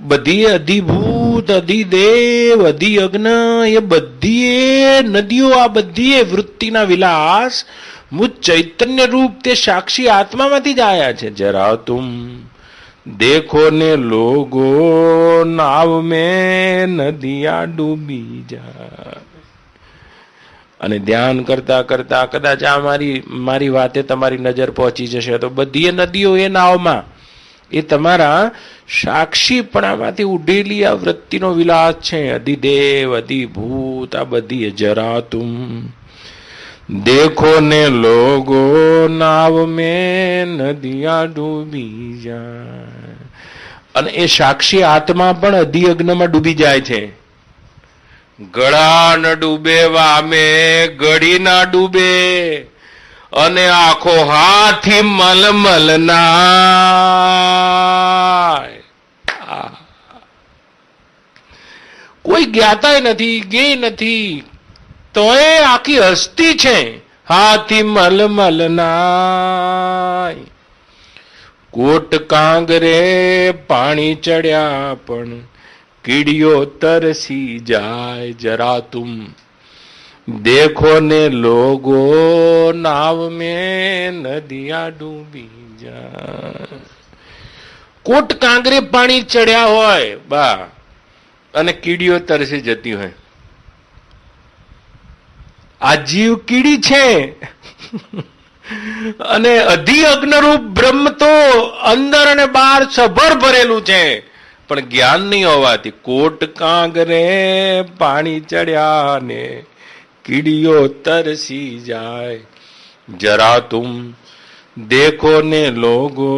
બધી અધિભૂત, અધિદેવ, અધિયજ્ઞ એ બધી નદીઓ, આ બધી વૃત્તિના વિલાસ મુજ ચૈતન્ય રૂપ તે સાક્ષી આત્મામાંથી જ આયા છે. જરા તુમ દેખો ને લોગો નાવ મેં નદિયા ડૂબી જાય. અને ધ્યાન કરતા કરતા કદાચ આ મારી વાતે તમારી નજર પહોંચી જશે તો બધી નદીઓ એ નાવમાં એ તમારા સાક્ષીપણામાંથી ઉડેલી આ વૃત્તિનો વિલાસ છે. અધિદેવ, અધિભૂત, આ બધી. જરા તુમ देखो ने लोगो नाव में नदिया डूबी जाए. અને એ સાક્ષી આત્મા પણ અધિયજ્ઞમાં ડૂબી જાય છે. ગળા ન ડૂબે વામે ગળી ના ડૂબે, અને આખો હાથી મલમલ ના. કોઈ જ્ઞાતા નથી, ગે નથી, તો એ આખી હસ્તી છે. હાથી મલમલ નાય. કોટ કાંગરે પાણી ચડ્યા પણ કીડીઓ તરસી જાય. જરા તુમ દેખો ને લોગો નાવ મેં નદિયા ડૂબી જાય. કોટ કાંગરે પાણી ચડ્યા હોય બા, અને કીડીઓ તરસી જતી હોય. આ જીવ કીડી છે અને અધિયજ્ઞરૂપ બ્રહ્મ તો અંદર અને બહાર સભર ભરેલું છે, પણ જ્ઞાન નહીં હોવાથી કોટ કાંગરે પાણી ચડ્યા ને કીડીઓ તરસી જાય. જરા તુમ દેખો ને લોગો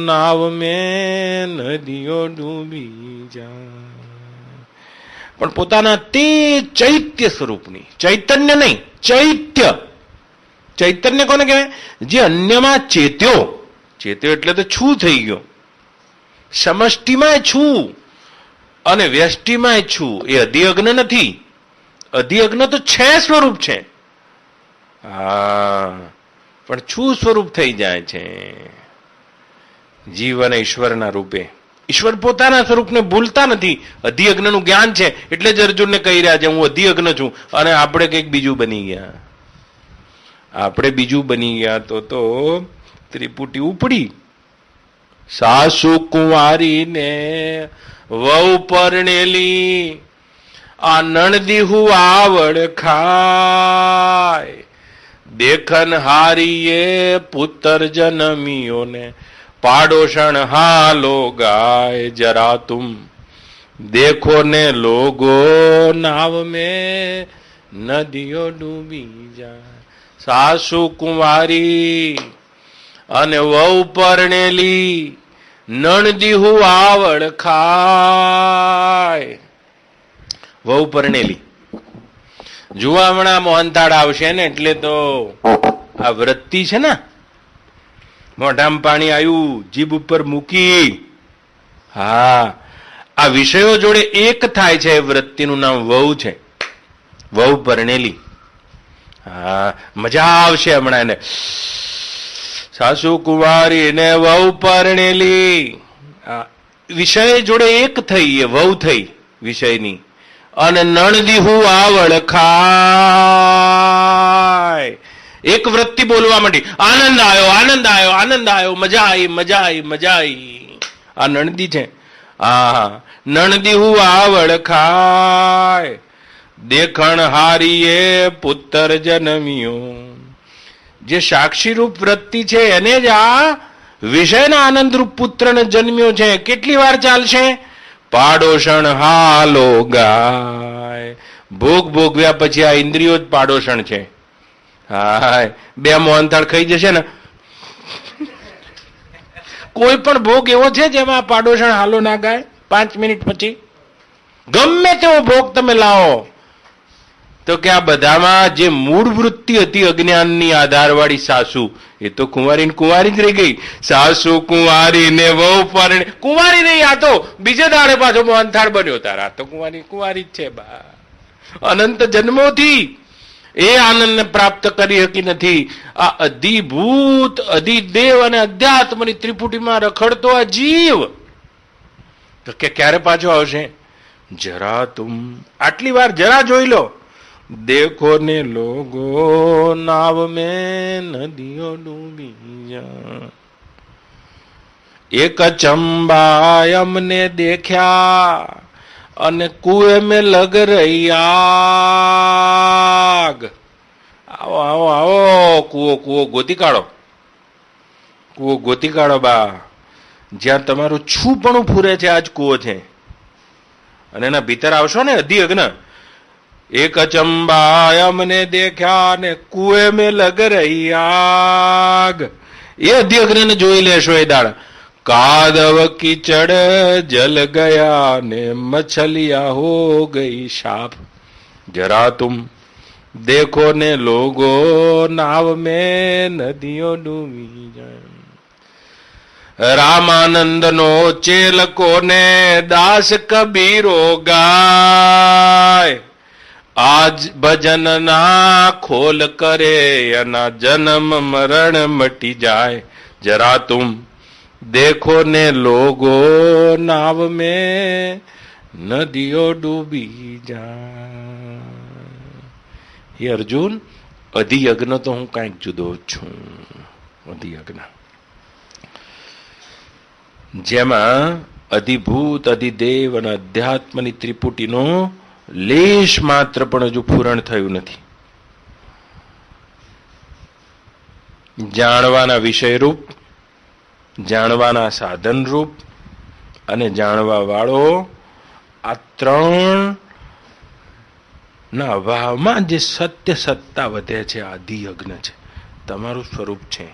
નાવ મેં નદીઓ ડૂબી જાય. પણ પોતાના તે ચૈત્ય સ્વરૂપની, ચૈતન્ય નહીં, ચૈત્ય. ચૈતન્ય કોને કહેવાય? જે અન્યમાં ચેત્યો. ચેત્યો એટલે તો છું થઈ ગયો. સમષ્ટિમાં છું અને વ્યષ્ટિમાં છું. એ અધિયજ્ઞ નથી. અધિયજ્ઞ તો છે સ્વરૂપ છે, હા, પણ છું સ્વરૂપ થઈ જાય છે જીવ અને ઈશ્વરના રૂપે. ઈશ્વર પોતાના સ્વરૂપને ભૂલતા નથી. અધિયજ્ઞનું જ્ઞાન છે એટલે જ અર્જુનને કહી રહ્યા છે હું અધિયજ્ઞ છું, અને આપણે કંઈક બીજું બની ગયા. આપણે બીજું બની ગયા તો ત્રિપુટી ઉપડી. સાસુ કુંવારી ને વહુ પરણેલી, આ નણદીહુ આવડ ખાય. દેખન હારીએ પુત્ર જનમીઓ ને પાડોષણ હાલો ગાય. જરા તુમ દેખો ને લોગો નાવ મેં નદીઓ ડૂબી જાય. સાસુ કુંવારી અને વહુ પરણેલી, નણદીહુ આવડ ખાય. વહુ પરણેલી જુઓ, હમણાં મોહનથાળ આવશે ને એટલે તો આ વૃત્તિ છે ને, મોઢામાં પાણી આવ્યું, જીભ ઉપર મૂકી, હા, આ વિષયો જોડે એક થાય છે. વૃત્તિનું નામ વહુ છે, વહુ પરણેલી. હા, મજા આવશે હમણાં એને. સાસુ કુંવારી ને વહુ પરણેલી, વિષય જોડે એક થઈ, એ વહુ થઈ વિષયની, અને નણદીહું આવળ ખાય. એક વૃત્તિ બોલવા માંડી, આનંદ આવ્યો, આનંદ આવ્યો, આનંદ આવ્યો, મજા આવી, મજા આવી, મજા આવી. આ નણદી છે. હા, નણદીહું આવળ ખાય, દેખણ હારીએ પુત્ર જન્મ્યો. જે સાક્ષી રૂપ વૃત્તિ છે એને જ આ વિષયના આનંદરૂપ પુત્રને જન્મ્યો છે. કેટલી વાર ચાલશે? પાડોશણ હાલો ગાય. ભોગ ભોગવ્યા પછી આ ઇન્દ્રિયો જ પાડોશણ છે. હાય, બે મોહનથાળ ખાઈ જશે ને. કોઈ પણ ભોગ એવો છે જેમાં પાડોશણ હાલો ના ગાય? 5 મિનિટ પછી ગમે તેવો ભોગ તમે લાવો તો કે આ બધામાં જે મૂળ વૃત્તિ હતી અજ્ઞાનની આધારવાળી સાસુ, એ તો કુંવારી કુંવારી જ રહી ગઈ. સાસુ કુંવારી ને વહુ પરણે, કુંવારી નહીં, આ તો બીજે દાડે પાછો મોહનથાળ બન્યો. તારા તો કુંવારી કુંવારી જ છે બા. અનંત જન્મોથી એ આનંદને પ્રાપ્ત કરી શકી નથી. આ અધિભૂત અધિદેવ અને અધ્યાત્મની ત્રિપુટીમાં રખડતો આ જીવ તો કે ક્યારે પાછો આવશે? જરા તુમ, આટલી વાર જરા જોઈ લો. देखो ने लोगो नाव में नदियों डूबी जा, एक चंबा हमने देख्या અને કુએ में लग रही आग. આવો આવો આવો, કુવો કુવો ગોતી કાઢો, કુવો ગોતી કાઢો બા. જ્યાં તમારું છુપણું ફૂરે છે આજ કુવો છે, અને એના ભીતર આવશો ને અધિ અગ્ન. एक चंबा हमने देखा ने कुएं में लग रही आग. ये अध्यग्न ने જોઈ લેશો એ દાડ. कादव कीचड़ जल गया ने मछलियां हो गई साफ. जरा तुम देखो ने लोगो नाव में नदियों डूबी जाए. रामानंद नो चेलको ने दास कबीरो गाय. आज भजन ना खोल करे अना जन्म मरण मटी जाए. जरा तुम देखो ने लोगो नाव में नदियों डूबी जाए. ये अर्जुन, અધિયજ્ઞ તો હું કાંઈક જુદો જ છું. અધિયજ્ઞ જેમાં અધિભૂત અધિદેવ અને અધ્યાત્મની ત્રિપુટીનો લેશ માત્ર પણ હજુ પૂરણ થયું નથી. જાણવાના વિષય રૂપ, જાણવાના સાધન રૂપ અને જાણવા વાળો, આ ત્રણ ના અભાવમાં જે સત્ય સત્તા વધે છે આ અધિયજ્ઞ છે, તમારું સ્વરૂપ છે.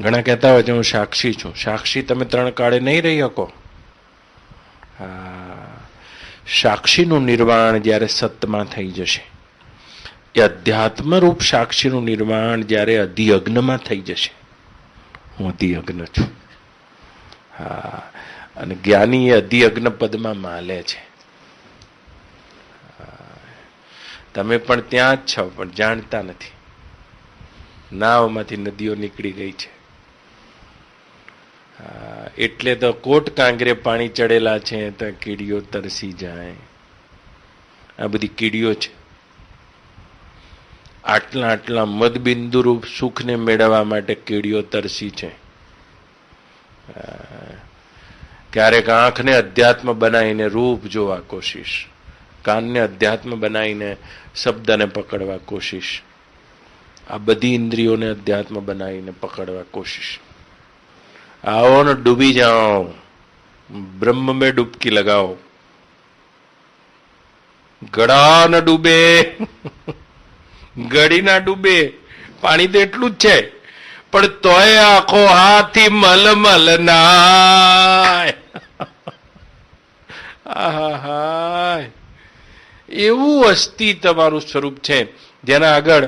ઘણા કહેતા હોય છે હું સાક્ષી છું. સાક્ષી તમે 3 કાળે નહીં રહી શકો. સાક્ષીનું નિર્વાણ જ્યારે સતમાં થઈ જશે, એ અધ્યાત્મ રૂપ સાક્ષીનું નિર્વાણ જ્યારે અધિયજ્ઞમાં થઈ જશે. હું અધિયજ્ઞ છું. હા, અને જ્ઞાની એ અધિયજ્ઞ પદમાં માલે છે. તમે પણ ત્યાં જ છો, પણ જાણતા નથી. નાવમાંથી નદીઓ નીકળી ગઈ છે. એટલે તો કોટ કાંગરે પાણી ચડેલા છે તો કીડીઓ તરસી જાય. આ બધી કીડીઓ છે. આટલા આટલા મદબિંદુ રૂપ સુખને મેળવવા માટે કીડીઓ તરસી છે. ક્યારેક આંખને અધ્યાત્મ બનાવીને રૂપ જોવા કોશિશ, કાનને અધ્યાત્મ બનાવીને શબ્દને પકડવા કોશિશ, આ બધી ઇન્દ્રિયોને અધ્યાત્મ બનાવીને પકડવા કોશિશ. आओ न डूबी जाओ, ब्रह्म में डुबकी लगाओ. गड़ा न डूबे, ગળી ના ડૂબે. પાણી તો એટલું જ છે, પણ તોય આખો હાથી મલમલ નાય. એવું અસ્થિ તમારું સ્વરૂપ છે જેના આગળ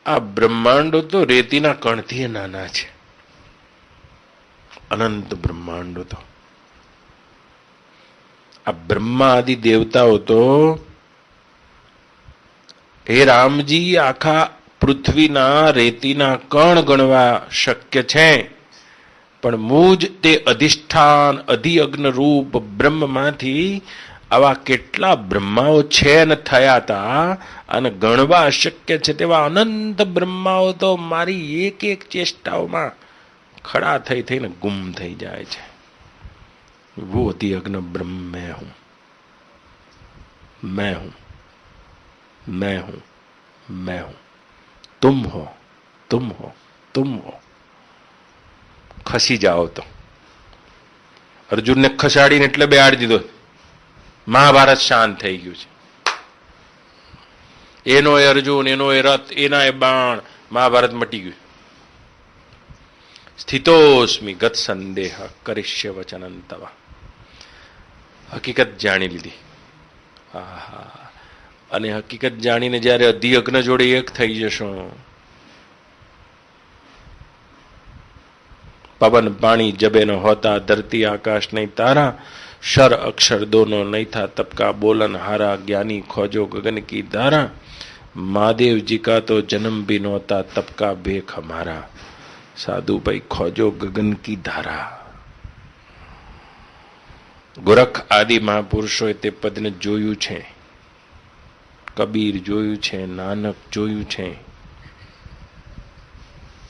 આ બ્રહ્માંડો તો રેતીના કણથી નાના છે. અનંત બ્રહ્માંડો તો, આ બ્રહ્મા આદિ દેવતાઓ તો હે રામજી આખા પૃથ્વીના રેતીના કણ ગણવા શક્ય છે, પણ મુજ તે અધિષ્ઠાન અધિયજ્ઞ રૂપ બ્રહ્મમાંથી આવા કેટલા બ્રહ્માઓ છે અને થયા હતા, અને ગણવા અશક્ય છે તેવા અનંત બ્રહ્માઓ તો મારી એક એક ચેષ્ટાઓમાં ખડા થઈ થઈને ગુમ થઈ જાય છે. वो अति अग्न ब्रह्म मैं हूं, मैं हूं, मैं हूं, मैं हूं, तुम हो, तुम हो, तुम हो. ખસી જાઓ તો અર્જુનને ખસાડીને એટલે બેહાડી દીધો. મહાભારત શાંત થઈ ગયું છે. એનો એ અર્જુન, એનો એ રથ, એના એ બાણ, મહાભારત મટી ગયું. સ્થિતોસ્મિ ગત સંદેહ કરિષ્ય વચનં તવ. હકીકત જાણી લીધી. આહા. અને હકીકત જાણીને જ્યારે અધિયજ્ઞ જોડે એક થઈ જશો, પવન પાણી જબે ન હોતા, ધરતી આકાશ નહીં તારા, शर अक्षर दोनों नहीं था तब का बोलन हारा, ज्ञानी खोजो गगन की धारा, महादेव जी का तो जन्म भी नहोता तब का भेख हमारा, साधु भाई खोजो गगन की धारा. ગોરખ આદિ મહાપુરુષોએ તે પદને જોયું છે, કબીર જોયું છે, નાનક જોયું છે,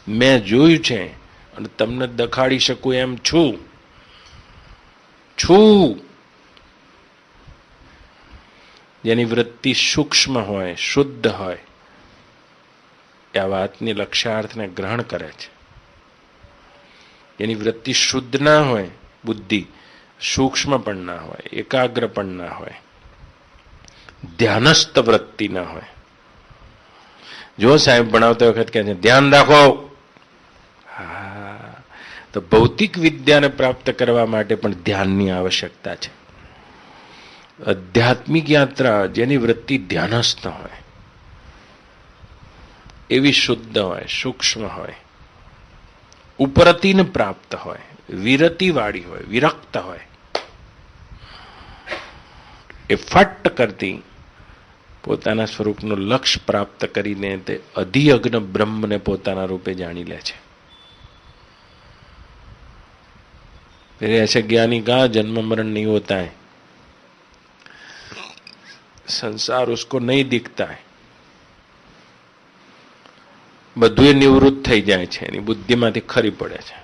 મેં જોયું છે, અને તમને દેખાડી શકું એમ છું. જેની વૃત્તિ સૂક્ષ્મ હોય, શુદ્ધ હોય, આ વાતની લક્ષ્યાર્થને ગ્રહણ કરે છે. જેની વૃત્તિ શુદ્ધ ના હોય, બુદ્ધિ સૂક્ષ્મ પણ ના હોય, એકાગ્ર પણ ના હોય, ધ્યાનસ્થ વૃત્તિ ના હોય. જો સાહેબ ભણાવતા વખત કહે છે ધ્યાન રાખો, હા, તો ભૌતિક વિદ્યાને પ્રાપ્ત કરવા માટે પણ ધ્યાનની આવશ્યકતા છે. આધ્યાત્મિક યાત્રા જેની વૃત્તિ ધ્યાનસ્થ હોય, એવી શુદ્ધ હોય, સૂક્ષ્મ હોય, ઉપરતીને પ્રાપ્ત હોય, વિરતિવાળી હોય, વિરક્ત હોય, એ ફટ કરતી પોતાના સ્વરૂપનું લક્ષ્ય પ્રાપ્ત કરીને તે અધિયજ્ઞ બ્રહ્મને પોતાના રૂપે જાણી લે છે. फिर ऐसे ज्ञानी का जन्म मरण नहीं होता है, संसार उसको नहीं दिखता है, બધું એ નિવૃત્ત થઈ જાય છે, એની બુદ્ધિમાંથી ખરી પડે છે,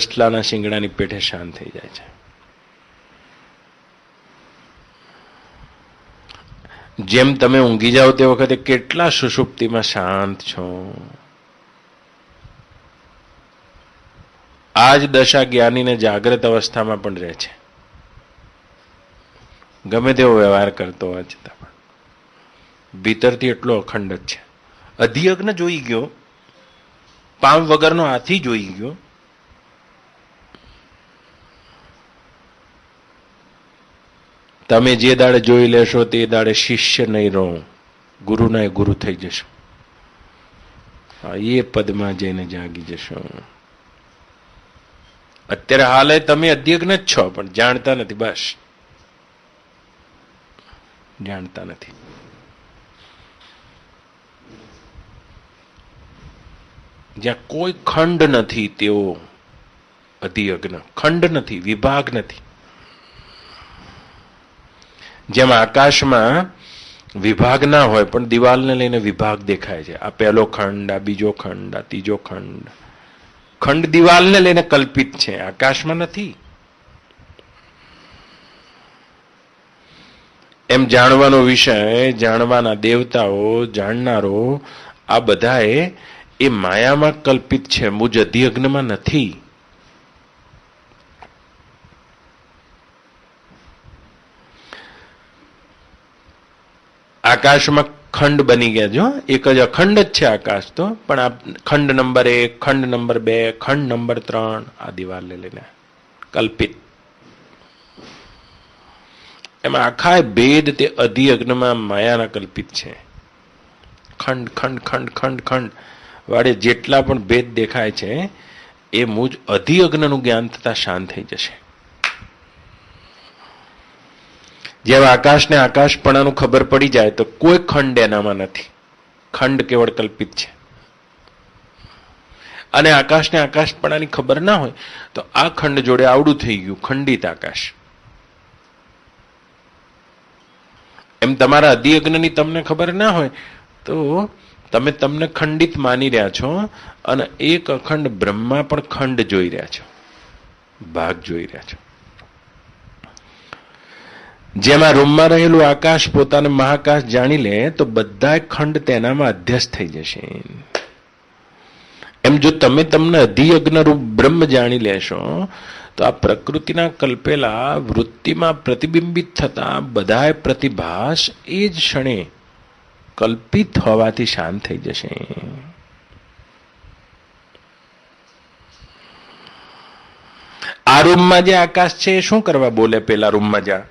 સસલાના શિંગડાની પેઠે શાંત થઈ જાય છે. જેમ તમે ઊંઘી જાઓ તે વખતે કેટલા સુષુપ્તિમાં શાંત છો, આ જ દશા જ્ઞાનીને જાગ્રત અવસ્થામાં પણ રહે છે. ગમે તેવો વ્યવહાર કરતો હોય છતાં પણ ભીતરથી એટલો અખંડ જ છે. અધિયજ્ઞ જોઈ ગયો, પામ વગરનો હાથી જોઈ ગયો, તમે જે દાડે જોઈ લેશો તે દાડે શિષ્ય નહીં રહો, ગુરુના ગુરુ થઈ જશો. એ પદમાં જઈને જાગી જશો. અત્યારે હાલે તમે અધિયજ્ઞ જ છો, પણ જાણતા નથી. બસ જાણતા નથી. જ્યાં કોઈ ખંડ નથી તેવો અધિયજ્ઞ. ખંડ નથી, વિભાગ નથી. જેમ આકાશમાં વિભાગ ના હોય પણ દિવાલને લઈને વિભાગ દેખાય છે. આ પહેલો ખંડ, આ બીજો ખંડ, આ ત્રીજો ખંડ. ખંડ દિવાલને લઈને કલ્પિત છે, આકાશમાં નથી. એમ જાણવાનો વિષય, જાણવાના દેવતાઓ, જાણનારો, આ બધાએ એ માયામાં કલ્પિત છે, મુજ અધિયજ્ઞમાં નથી. આકાશમાં ખંડ બની ગયા. જો એક જ અખંડ જ છે આકાશ તો, પણ આ ખંડ નંબર 1, ખંડ નંબર 2, ખંડ નંબર 3 આ દિવાલ લઈને કલ્પિત. એમાં આખા ભેદ તે અધિયજ્ઞમાં માયાના કલ્પિત છે. ખંડ ખંડ ખંડ ખંડ ખંડ વાળે જેટલા પણ ભેદ દેખાય છે એ મુજ અધિયજ્ઞનું જ્ઞાન થતા શાંત થઈ જશે. જેમ આકાશને આકાશપણાનું ખબર પડી જાય તો કોઈ ખંડ એનામાં નથી. ખંડ કેવળ કલ્પિત છે. અને આકાશને આકાશપણાની ખબર ના હોય તો આ ખંડ જોડે આવડું થઈ ગયું, ખંડિત આકાશ. એમ તમારા અધિયજ્ઞની તમને ખબર ના હોય તો તમે તમને ખંડિત માની રહ્યા છો અને એક અખંડ બ્રહ્મા પણ ખંડ જોઈ રહ્યા છો, ભાગ જોઈ રહ્યા છો. જેમાં રૂમમાં રહેલું આકાશ પોતાને મહાકાશ જાણી લે તો બધા ખંડ તેનામાં અધ્યસ્ત થઈ જશે. એમ જો તમે તમને અધિયજ્ઞ રૂપ બ્રહ્મ જાણી લેશો તો આ પ્રકૃતિના કલ્પેલા વૃત્તિમાં પ્રતિબિંબિત થતા બધા પ્રતિભાસ એ જ ક્ષણે કલ્પિત હોવાથી શાંત થઈ જશે. આ રૂમમાં જે આકાશ છે એ શું કરવા બોલે? પેલા રૂમમાં જા,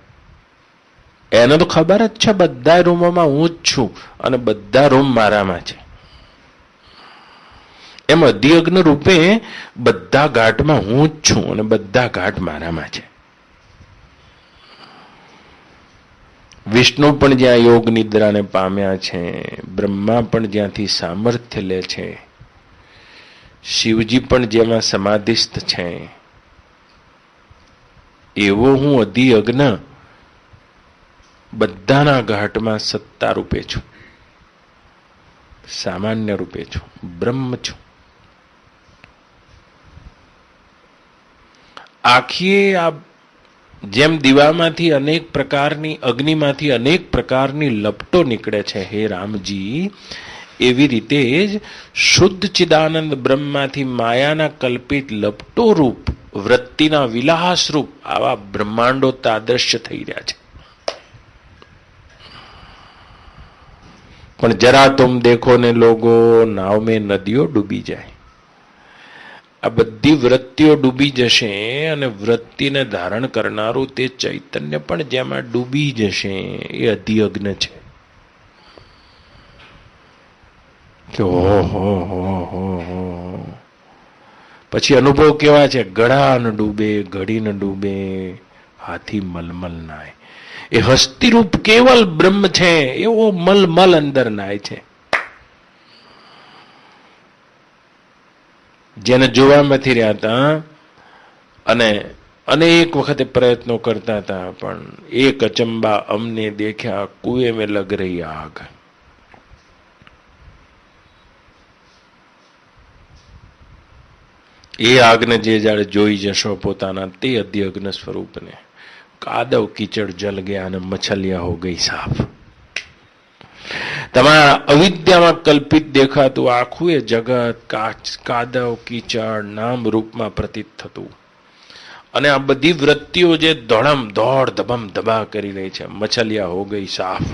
એને તો ખબર જ છે બધા રૂમોમાં હું જ છું અને બધા રૂમ મારામાં છે. એમ અધિયજ્ઞ રૂપે બધા ઘાટમાં હું જ છું અને બધા ઘાટ મારામાં છે. વિષ્ણુ પણ જ્યાં યોગ નિદ્રાને પામ્યા છે, બ્રહ્મા પણ જ્યાંથી સામર્થ્ય લે છે, શિવજી પણ જેમાં સમાધિસ્થ છે, એવો હું અધિયજ્ઞ બધાના ઘાટમાં સત્તા રૂપે છું, સામાન્ય રૂપે છું, બ્રહ્મ છું. આખી આ જેમ દીવામાંથી અનેક પ્રકારની અગ્નિમાંથી અનેક પ્રકારની લપટો નીકળે છે હે રામજી, એવી રીતે જ શુદ્ધ ચિદાનંદ બ્રહ્મમાંથી માયાના કલ્પિત લપટો રૂપ વૃત્તિના વિલાસ રૂપ આવા બ્રહ્માંડો તાદૃશ્ય થઈ રહ્યા છે. પણ જરા તુમ દેખો ને લોગો નાવ મેં નદીઓ ડૂબી જાય. આ બધી વૃત્તિઓ ડૂબી જશે અને વૃત્તિને ધારણ કરનારું તે ચૈતન્ય પણ જેમાં ડૂબી જશે એ અધિયજ્ઞ છે. કે પછી અનુભવ કેવા છે? ઘડા ન ડૂબે, ઘડી ન ડૂબે, હાથી મલમલ નાય. એ હસ્તિરૂપ કેવલ બ્રહ્મ છે એવો મલમલ અંદર નાય છે. જેને જોવા નથી રહ્યા હતા અને અનેક વખતે પ્રયત્નો કરતા હતા, પણ એક અચંબા અમને દેખ્યા કુએ મેં લગ રહી આગ. એ આગને જે જાણે જોઈ જશો પોતાના તે અધિયજ્ઞ સ્વરૂપને, કાદવ કીચડ જલ ગયા અને મછલિયા હો ગઈ સાફ. તમારા અવિદ્યામાં કલ્પિત દેખાતું આખું એ જગત કાદવ કીચડ નામ રૂપમાં પ્રતીત થતું અને આ બધી વૃત્તિઓ જે દોડમ દોડ ધબમ ધબા કરી રહી છે, મછલિયા હો ગઈ સાફ.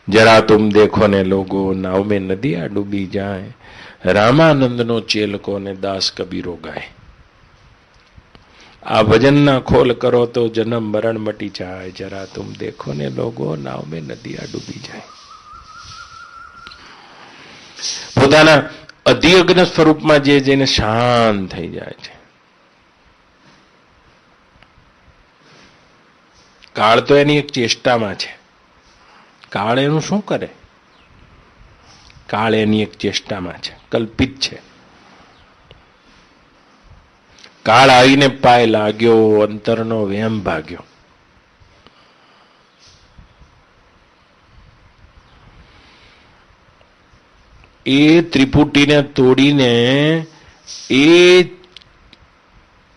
જરા તુમ દેખો ને લોગો નાવ મેં નદિયા ડૂબી જાય. રામાનંદનો ચેલકો ને દાસ કબીરો ગાય. આ ભજનના ખોલ કરો તો જન્મ મરણ મટી જાય. જરા તુમ દેખો ને લોગો નાવ મેં નદિયા ડૂબી જાય. પોતાના અધિયજ્ઞ સ્વરૂપમાં જે જેને શાંત થઈ જાય છે. કાળ તો એની એક ચેષ્ટામાં છે. કાળ એનું શું કરે? કાળ એની એક ચેષ્ટામાં છે, કલ્પિત છે. કાળ આવીને પાય લાગ્યો, અંતરનો વેમ ભાગ્યો. એ ત્રિપુટીને તોડીને એ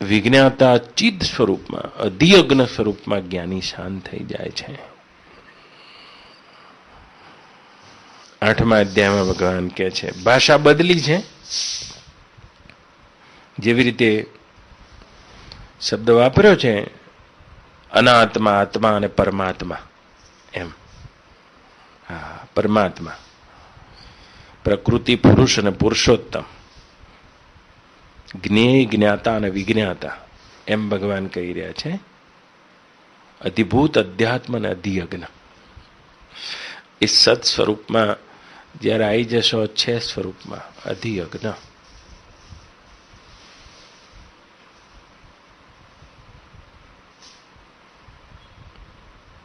વિજ્ઞાતા ચિદ સ્વરૂપમાં અધિયજ્ઞ સ્વરૂપમાં જ્ઞાની શાંત થઈ જાય છે. 8મા અધ્યાયમાં ભગવાન કહે છે, ભાષા બદલી છે. જેવી રીતે શબ્દ વાપર્યો છે અનાત્મા, આત્મા અને પરમાત્મા, એમ. હા, પરમાત્મા, પ્રકૃતિ, પુરુષ અને પુરુષોત્તમ, જ્ઞેય, જ્ઞાતા અને વિજ્ઞાતા, એમ ભગવાન કહી રહ્યા છે. અધિભૂત, અધ્યાત્મ અને અધિયજ્ઞ એ સત સ્વરૂપમાં જ્યારે આવી જશો, છે સ્વરૂપમાં અધિયજ્ઞ.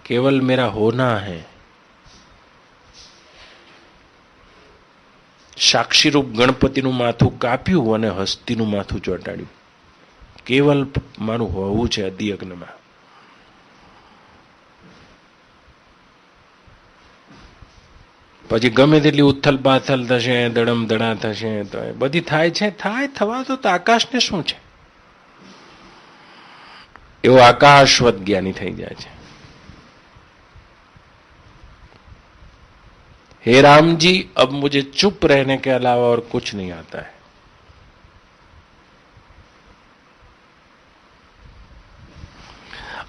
केवल मेरा होना है. સાક્ષી રૂપ ગણપતિનું માથું કાપ્યું અને હસ્તીનું માથું ચોંટાડ્યું. કેવલ મારું હોવું છે અધિયજ્ઞમાં. પછી ગમે તેટલી ઉથલ પાથલ થશે, દડમ દડા થશે, તો એ બધી થાય છે. થાય, થવા તો આકાશને શું છે? એવો આકાશવત જ્ઞાની થઈ જાય છે. हे राम जी, अब मुझे चुप रहने के अलावा और कुछ नहीं आता है.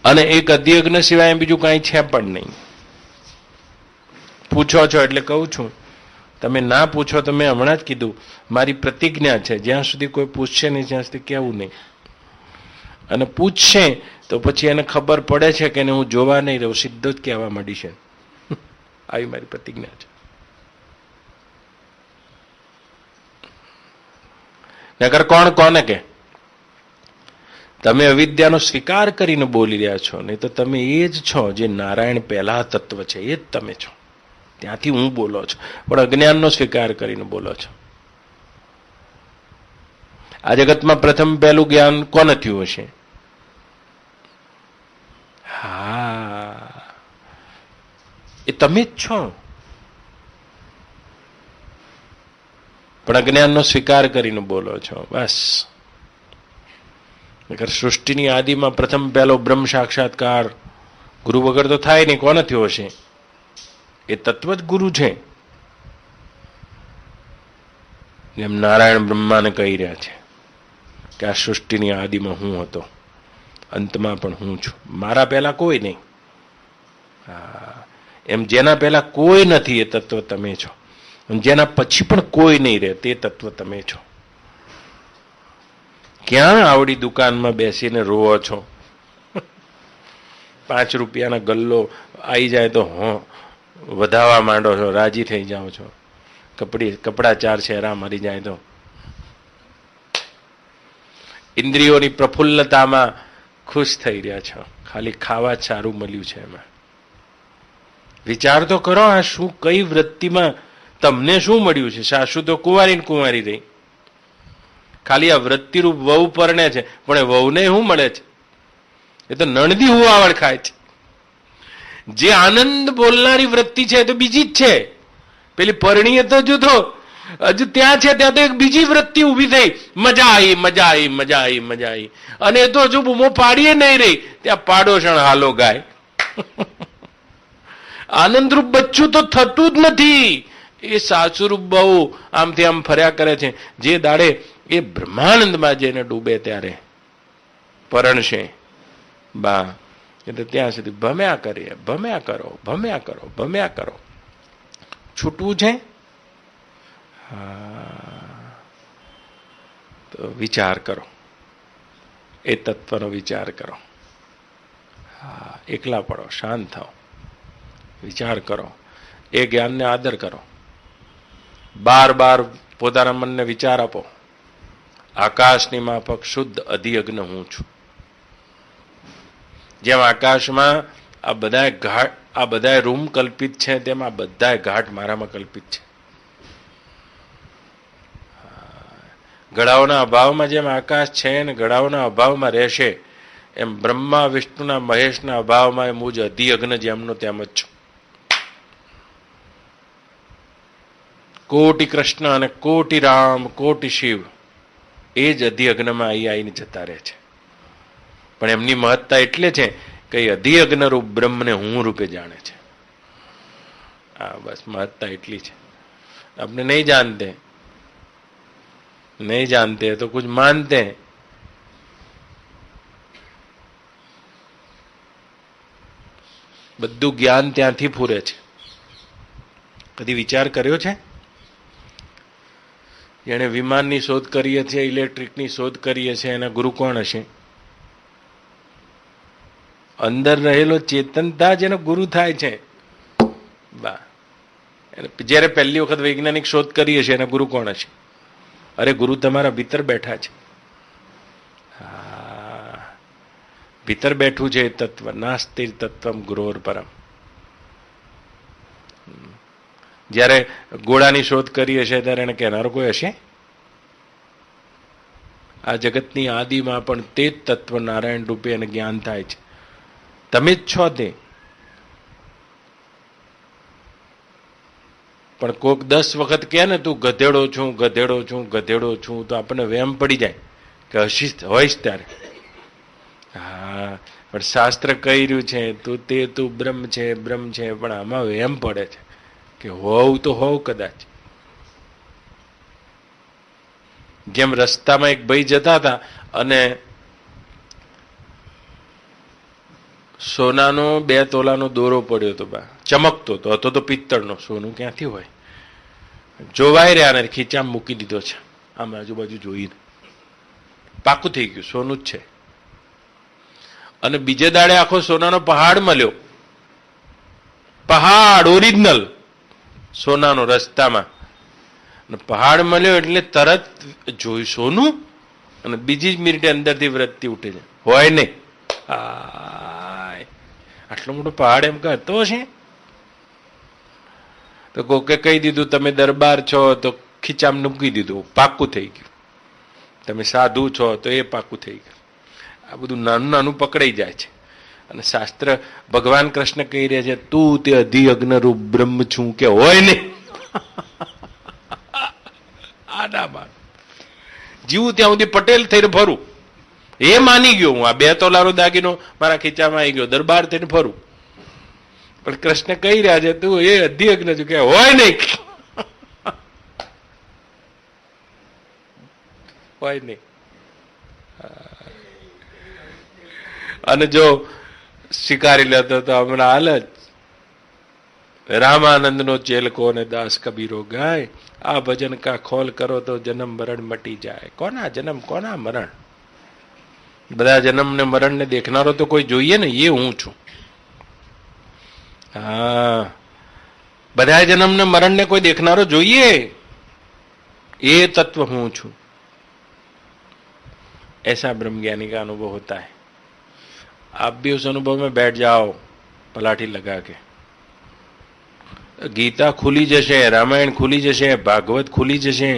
અને એક અધિયજ્ઞ સિવાય બીજું કાંઈ છે પણ નહીં. પૂછો છો એટલે કહું છું. તમે ના પૂછો તો મેં હમણાં જ કીધું, મારી પ્રતિજ્ઞા છે, જ્યાં સુધી કોઈ પૂછશે નહીં ત્યાં સુધી કહેવું નહીં. અને પૂછશે તો પછી એને ખબર પડે છે કે હું જોવા નહીં રહું, સીધો જ કહેવા માંડી છે. આવી મારી પ્રતિજ્ઞા છે. નકર કોણ કોને કે તમે અવિદ્યાનો સ્વીકાર કરીને બોલી રહ્યા છો, નહીં તો તમે એ જ છો જે નારાયણ પહેલા તત્વ છે, એ જ તમે છો. ત્યાંથી હું બોલો છો, પણ અજ્ઞાનનો સ્વીકાર કરીને બોલો છો. આ જગતમાં પ્રથમ પહેલું જ્ઞાન કોને થયું હશે? હા, એ તમે જ છો. પણ અજ્ઞાનનો સ્વીકાર કરીને બોલો છો, બસ. નકર સૃષ્ટિની આદિમાં પ્રથમ પહેલો બ્રહ્મ સાક્ષાત્કાર ગુરુ વગર તો થાય નહીં. કોને થયો હશે? એ તત્વ જ ગુરુ છે. એમ નારાયણ બ્રહ્માને કહી રહ્યા છે કે આ સૃષ્ટિની આદિમાં હું હતો, અંતમાં પણ હું છું, મારા પહેલા કોઈ નહીં. એમ જેના પહેલા કોઈ નથી એ તત્વ તમે છો, જેના પછી પણ કોઈ નહીં રહે તે તત્વ તમે છો. ક્યાં આવડી દુકાનમાં બેસીને રોવો છો? 5 રૂપિયાના ગલ્લો આવી જાય તો વધાવા માંડો છો, રાજી થઈ જાઓ છો. કપડા 4 શેરા મરી જાય તો ઇન્દ્રિયોની પ્રફુલ્લતામાં ખુશ થઈ રહ્યા છો. ખાલી ખાવા જ સારું મળ્યું છે. એમાં વિચાર તો કરો, આ શું, કઈ વૃત્તિમાં તમને શું મળ્યું છે? સાસુ તો કુંવારી કુંવારી રહી, ખાલી આ વૃત્તિરૂપ વહુ પરણે છે, પણ એ વહુને શું મળે છે? એ તો નણદી હુવાવડ ખાય છે. જે આનંદ બોલનારી વૃત્તિ છે એ તો બીજી જ છે. પેલી પરણીએ તો જુદો, હજુ ત્યાં છે ત્યાં તો એક બીજી વૃત્તિ ઉભી થઈ, મજા આવી મજા આવી મજા આવી મજા આવી. અને એ તો હજુ બૂમો પાડીએ નહીં રહી, ત્યાં પાડોશણ હાલો ગાય. આનંદરૂપ બચ્ચું તો થતું જ નથી. એ સાસુરૂપ બહુ આમથી આમ ફર્યા કરે છે. જે દાડે એ બ્રહ્માનંદમાં જઈને ડૂબે ત્યારે પરણશે બા, એટલે ત્યાં સુધી ભમ્યા કરીએ, ભમ્યા કરો, ભમ્યા કરો, ભમ્યા કરો. છૂટવું છે? તો વિચાર કરો, એ તત્વનો વિચાર કરો. એકલા પડો, શાંત થાઓ, વિચાર કરો, એ જ્ઞાનને આદર કરો. બાર બાર પોતાના મનને વિચાર આપો, આકાશની માફક શુદ્ધ અધિયજ્ઞ હું છું. જેમ આકાશમાં આ બધા રૂમ કલ્પિત છે, તેમ આ બધા ઘાટ મારામાં કલ્પિત છે. ઘડાઓના અભાવમાં જેમ આકાશ છે ને ઘડાઓના અભાવમાં રહેશે, એમ બ્રહ્મા વિષ્ણુના મહેશના અભાવમાં મુજ અધિયજ્ઞ જેમનો તેમ જ છું. કોટી કૃષ્ણ અને કોટી રામ, કોટી શિવ એ જ અધિયજ્ઞમાં આવીને જતા રહે છે. પણ એમની મહત્તા એટલે છે કે અધિયજ્ઞ રૂપ બ્રહ્મને હું રૂપે જાણે છે. હા, બસ મહત્તા એટલી છે. આપણે નહીં જાણતે તો કુછ માનતે. બધું જ્ઞાન ત્યાંથી ફૂરે છે. કદી વિચાર કર્યો છે? જેણે વિમાનની શોધ કરી છે, ઇલેક્ટ્રિકની શોધ કરી છે, એના ગુરુ કોણ હશે? અંદર રહેલો ચેતનતા જેનો ગુરુ થાય છે. બા, જ્યારે પહેલી વખત વૈજ્ઞાનિક શોધ કરી હશે એના ગુરુ કોણ હશે? અરે, ગુરુ તમારા ભીતર બેઠા છે. ભીતર બેઠું છે એ તત્વ. નાસ્તિ તત્વમ ગુરોર પરમ. જ્યારે ગોળાની શોધ કરી હશે ત્યારે એને કહેનારો કોઈ હશે? આ જગતની આદિમાં પણ તે જ તત્વ નારાયણ રૂપે એને જ્ઞાન થાય છે. તમે જ છો તે. પણ કોક 10 વખત કહે ને તું ગધેડો છું ગધેડો છું ગધેડો છું, તો આપણને વહેમ પડી જાય કે હશીશ હોઈશ ત્યારે. હા, પણ શાસ્ત્ર કહી રહ્યું છે તું બ્રહ્મ છે બ્રહ્મ છે, પણ આમાં વહેમ પડે છે કે હોવ તો હોવ કદાચ. જેમ રસ્તામાં એક ભાઈ જતા હતા અને સોનાનો 2 તોલાનો દોરો પડ્યો હતો, ચમકતો હતો તો પિત્તળનો, સોનું ક્યાંથી હોય. જોવાઈ રહ્યા ને ખીચામાં મૂકી દીધો છે, આમ આજુબાજુ જોઈને પાકું થઈ ગયું સોનું જ છે. અને બીજે દાડે આખો સોનાનો પહાડ મળ્યો, પહાડ ઓરિજિનલ સોનાનો રસ્તામાં. પહાડ મળ્યો એટલે તરત જોયું સોનું, અને બીજી જ મિનિટે અંદરથી વૃત્તિ ઉઠે છે, હોય નહીં આટલો મોટો પહાડ એમ કે હતો છે. તો કોકે કહી દીધું તમે દરબાર છો તો ખીચામાં મૂકી દીધું, પાકું થઈ ગયું. તમે સાધુ છો તો એ પાકું થઈ ગયું. આ બધું નાનું નાનું પકડાઈ જાય છે. અને શાસ્ત્ર ભગવાન કૃષ્ણ કહી રહ્યા છે તું તે અધિયજ્ઞ રૂપ બ્રહ્મ છું કે હોય નહીં. જીવું ત્યાં સુધી પટેલ થઈને ફરું, એ માની ગયો હું આ 2 તોલાનો દાગીનો મારા ખીચામાં આવી ગયો, દરબાર થઈને ફરું. પણ કૃષ્ણ કહી રહ્યા છે તું એ અધિયજ્ઞ છું કે હોય નહીં, હોય નહીં. અને જો સ્વીકારી લેતો તો હમણાં હાલ જ રામાનંદ નો ચેલકો ને દાસ કબીરો ગાય, આ ભજન કા ખોલ કરો તો જન્મ મરણ મટી જાય. કોના જન્મ કોના મરણ? બધા જન્મ ને મરણ ને દેખનારો તો કોઈ જોઈએ ને, એ હું છું. હા, બધા જન્મ ને મરણ ને કોઈ देखनारो જોઈએ, ये तत्व हूं छू. ऐसा ब्रह्म ज्ञानी का अनुभव होता है. आप भी उस अनुभव में बैठ जाओ पलाठी लगा के. गीता खुली जशे, रामायण खुली जशे, भागवत खुली जशे.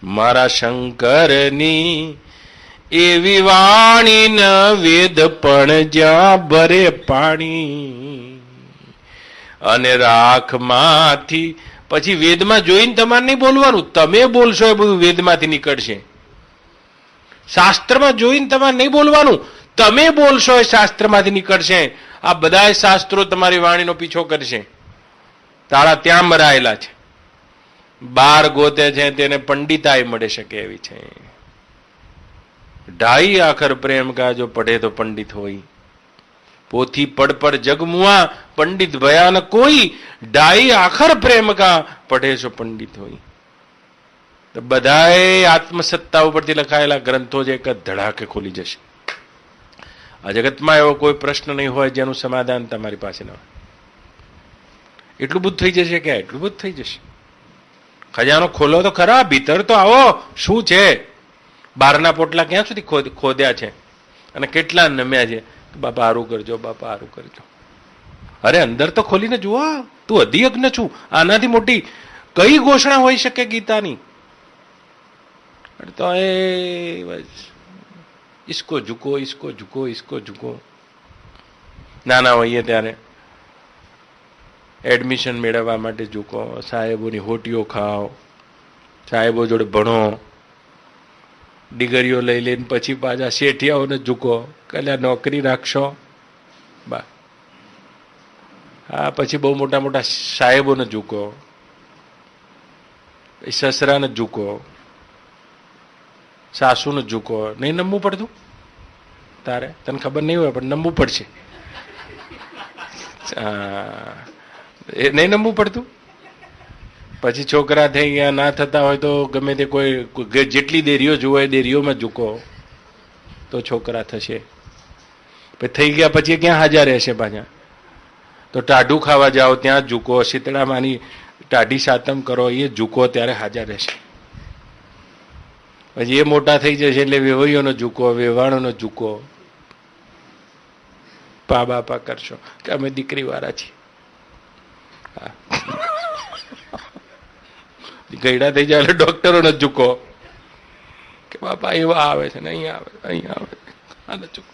मारा शंकरनी एवी वाणी न वेद पण ज्या भरे पाणी. અને રાખમાંથી પછી વેદમાં જોઈને તમારે નહીં બોલવાનું, તમે બોલશો એ બધું વેદમાંથી નીકળશે. શાસ્ત્રમાં જોઈને તમારે નહીં બોલવાનું, તમે બોલશો એ શાસ્ત્રમાંથી નીકળશે. આ બધા શાસ્ત્રો તમારી વાણીનો પીછો કરશે. તારા ત્યાં મરાયેલા છે, બાર ગોતે છે તેને પંડિતાઈ મળે શકે એવી છે. ढाई आखर प्रेम का जो पढ़े तो पंडित होई. पोथी पढ़ पढ़ जग मुआ पंडित भया न कोई. ढाई आखर प्रेम का पढ़े सो पंडित होई. तो बधाए आत्मसत्ता ઉપરથી લખાયેલા ગ્રંથો જે એક ધડાકે ખોલી જશે. આ જગતમાં એવો કોઈ પ્રશ્ન નહીં હોય જેનું સમાધાન તમારી પાસે ન હોય. એટલું બધું થઈ જશે કે એટલું બધું થઈ જશે. ખજાનો ખોલો તો ખરા, ભીતર તો આવો. શું છે? બારના પોટલા ક્યાં સુધી ખોદ્યા છે અને કેટલા નમ્યા છે. બાપા હારું કરજો, બાપા હારું કરજો. અરે અંદર તો ખોલીને જુઓ. તું અધિયજ્ઞ છું, આનાથી મોટી કઈ ઘોષણા હોઈ શકે ગીતાની? તો એ ઇસકો ઝુકો, ઇસકો ઝુકો, ઇસકો ઝુકો. નાના હોઈએ ત્યારે એડમિશન મેળવવા માટે ઝુકો, સાહેબોની હોટીઓ ખાઓ, સાહેબો જોડે ભણો, ડિગ્રીઓ લઈ લઈને પછી પાછા શેઠિયાઓને ઝૂકો, કલ્યા નોકરી રાખશો બા. હા, પછી બહુ મોટા મોટા સાહેબોને ઝૂકો, સસરાને ઝૂકો, સાસુને ઝૂકો. નહીં નમવું પડતું તારે? તને ખબર નહીં હોય પણ નમવું પડશે. એ નહીં નમવું પડતું. પછી છોકરા થઈ ગયા, ના થતા હોય તો ગમે તે કોઈ જેટલી દેરીઓ જુઓ એ દેરીઓમાં ઝૂકો તો છોકરા થશે. પછી થઈ ગયા પછી ક્યાં હાજર રહેશે પાછા? તો ટાઢું ખાવા જાઓ ત્યાં ઝૂકો, શીતળામાની ટાઢી સાતમ કરો એ ઝૂકો ત્યારે હાજર રહેશે. પછી એ મોટા થઈ જશે એટલે વેવાઈઓનો ઝૂકો, વેવાણોનો ઝૂકો. પા બાપા કરશો કે અમે દીકરી વાળા છીએ. ગયડા થઈ જાય એટલે ડોક્ટરોને ઝૂકો કે બાપા એવા આવે છે ને અહીં આવે, અહીં આવે, આને ઝૂકો.